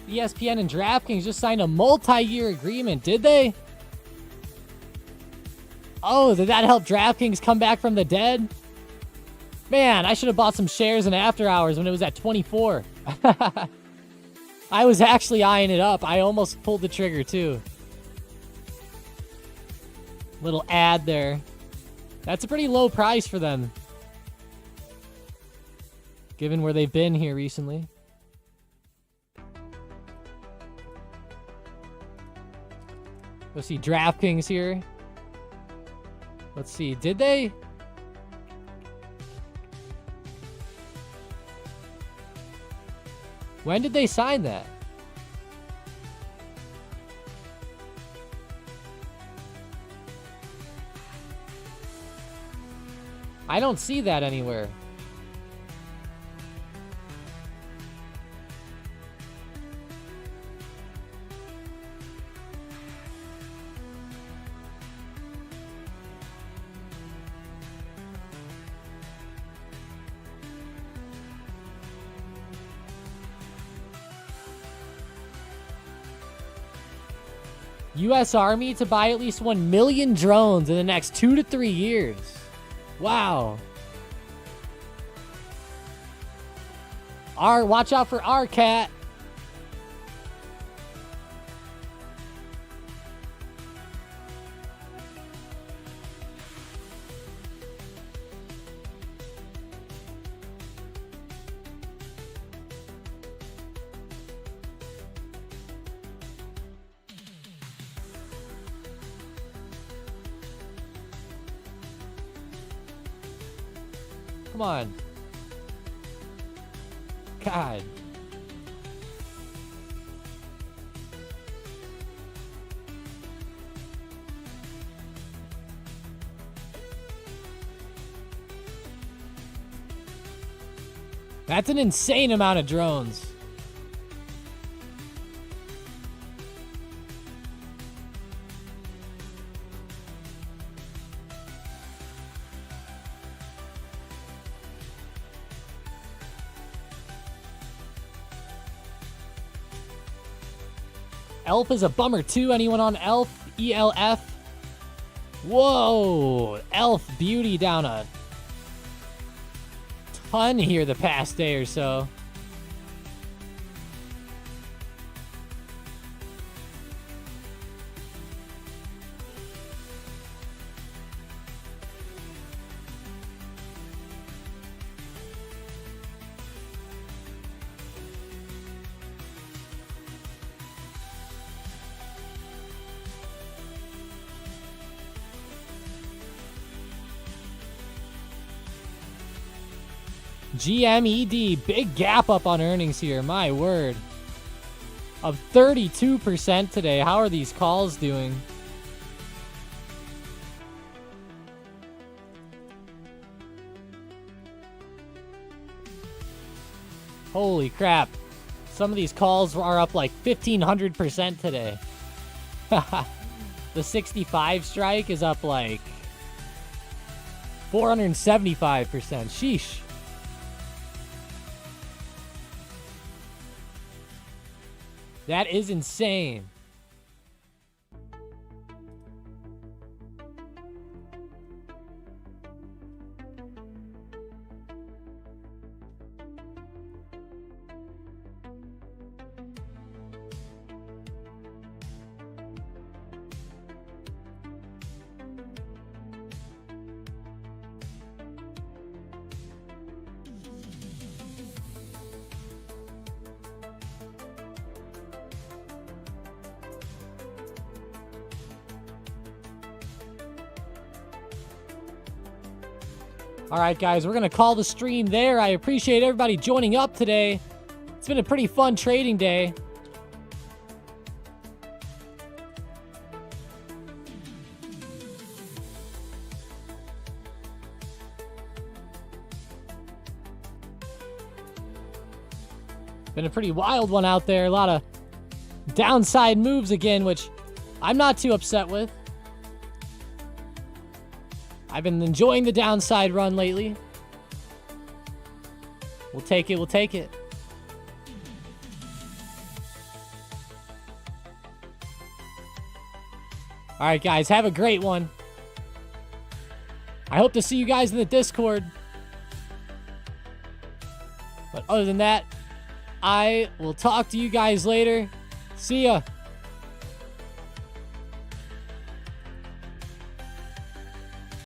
ESPN and DraftKings just signed a multi-year agreement, did they? Oh, did that help DraftKings come back from the dead? Man, I should have bought some shares in after hours when it was at 24. I was actually eyeing it up. I almost pulled the trigger too. Little ad there. That's a pretty low price for them, given where they've been here recently. Let's see, DraftKings here. Let's see, did they? When did they sign that? I don't see that anywhere. U.S. Army to buy at least 1 million drones in the next 2 to 3 years. Wow. Watch out for our cat. Come on. God. That's an insane amount of drones. ELF is a bummer too. Anyone on ELF? ELF? Whoa, ELF beauty down a ton here the past day or so. GMED, big gap up on earnings here, my word. Of 32% today. How are these calls doing? Holy crap. Some of these calls are up like 1,500% today. The 65 strike is up like 475%. Sheesh. That is insane. All right, guys, we're going to call the stream there. I appreciate everybody joining up today. It's been a pretty fun trading day. Been a pretty wild one out there. A lot of downside moves again, which I'm not too upset with. I've been enjoying the downside run lately. We'll take it. We'll take it. All right, guys. Have a great one. I hope to see you guys in the Discord. But other than that, I will talk to you guys later. See ya.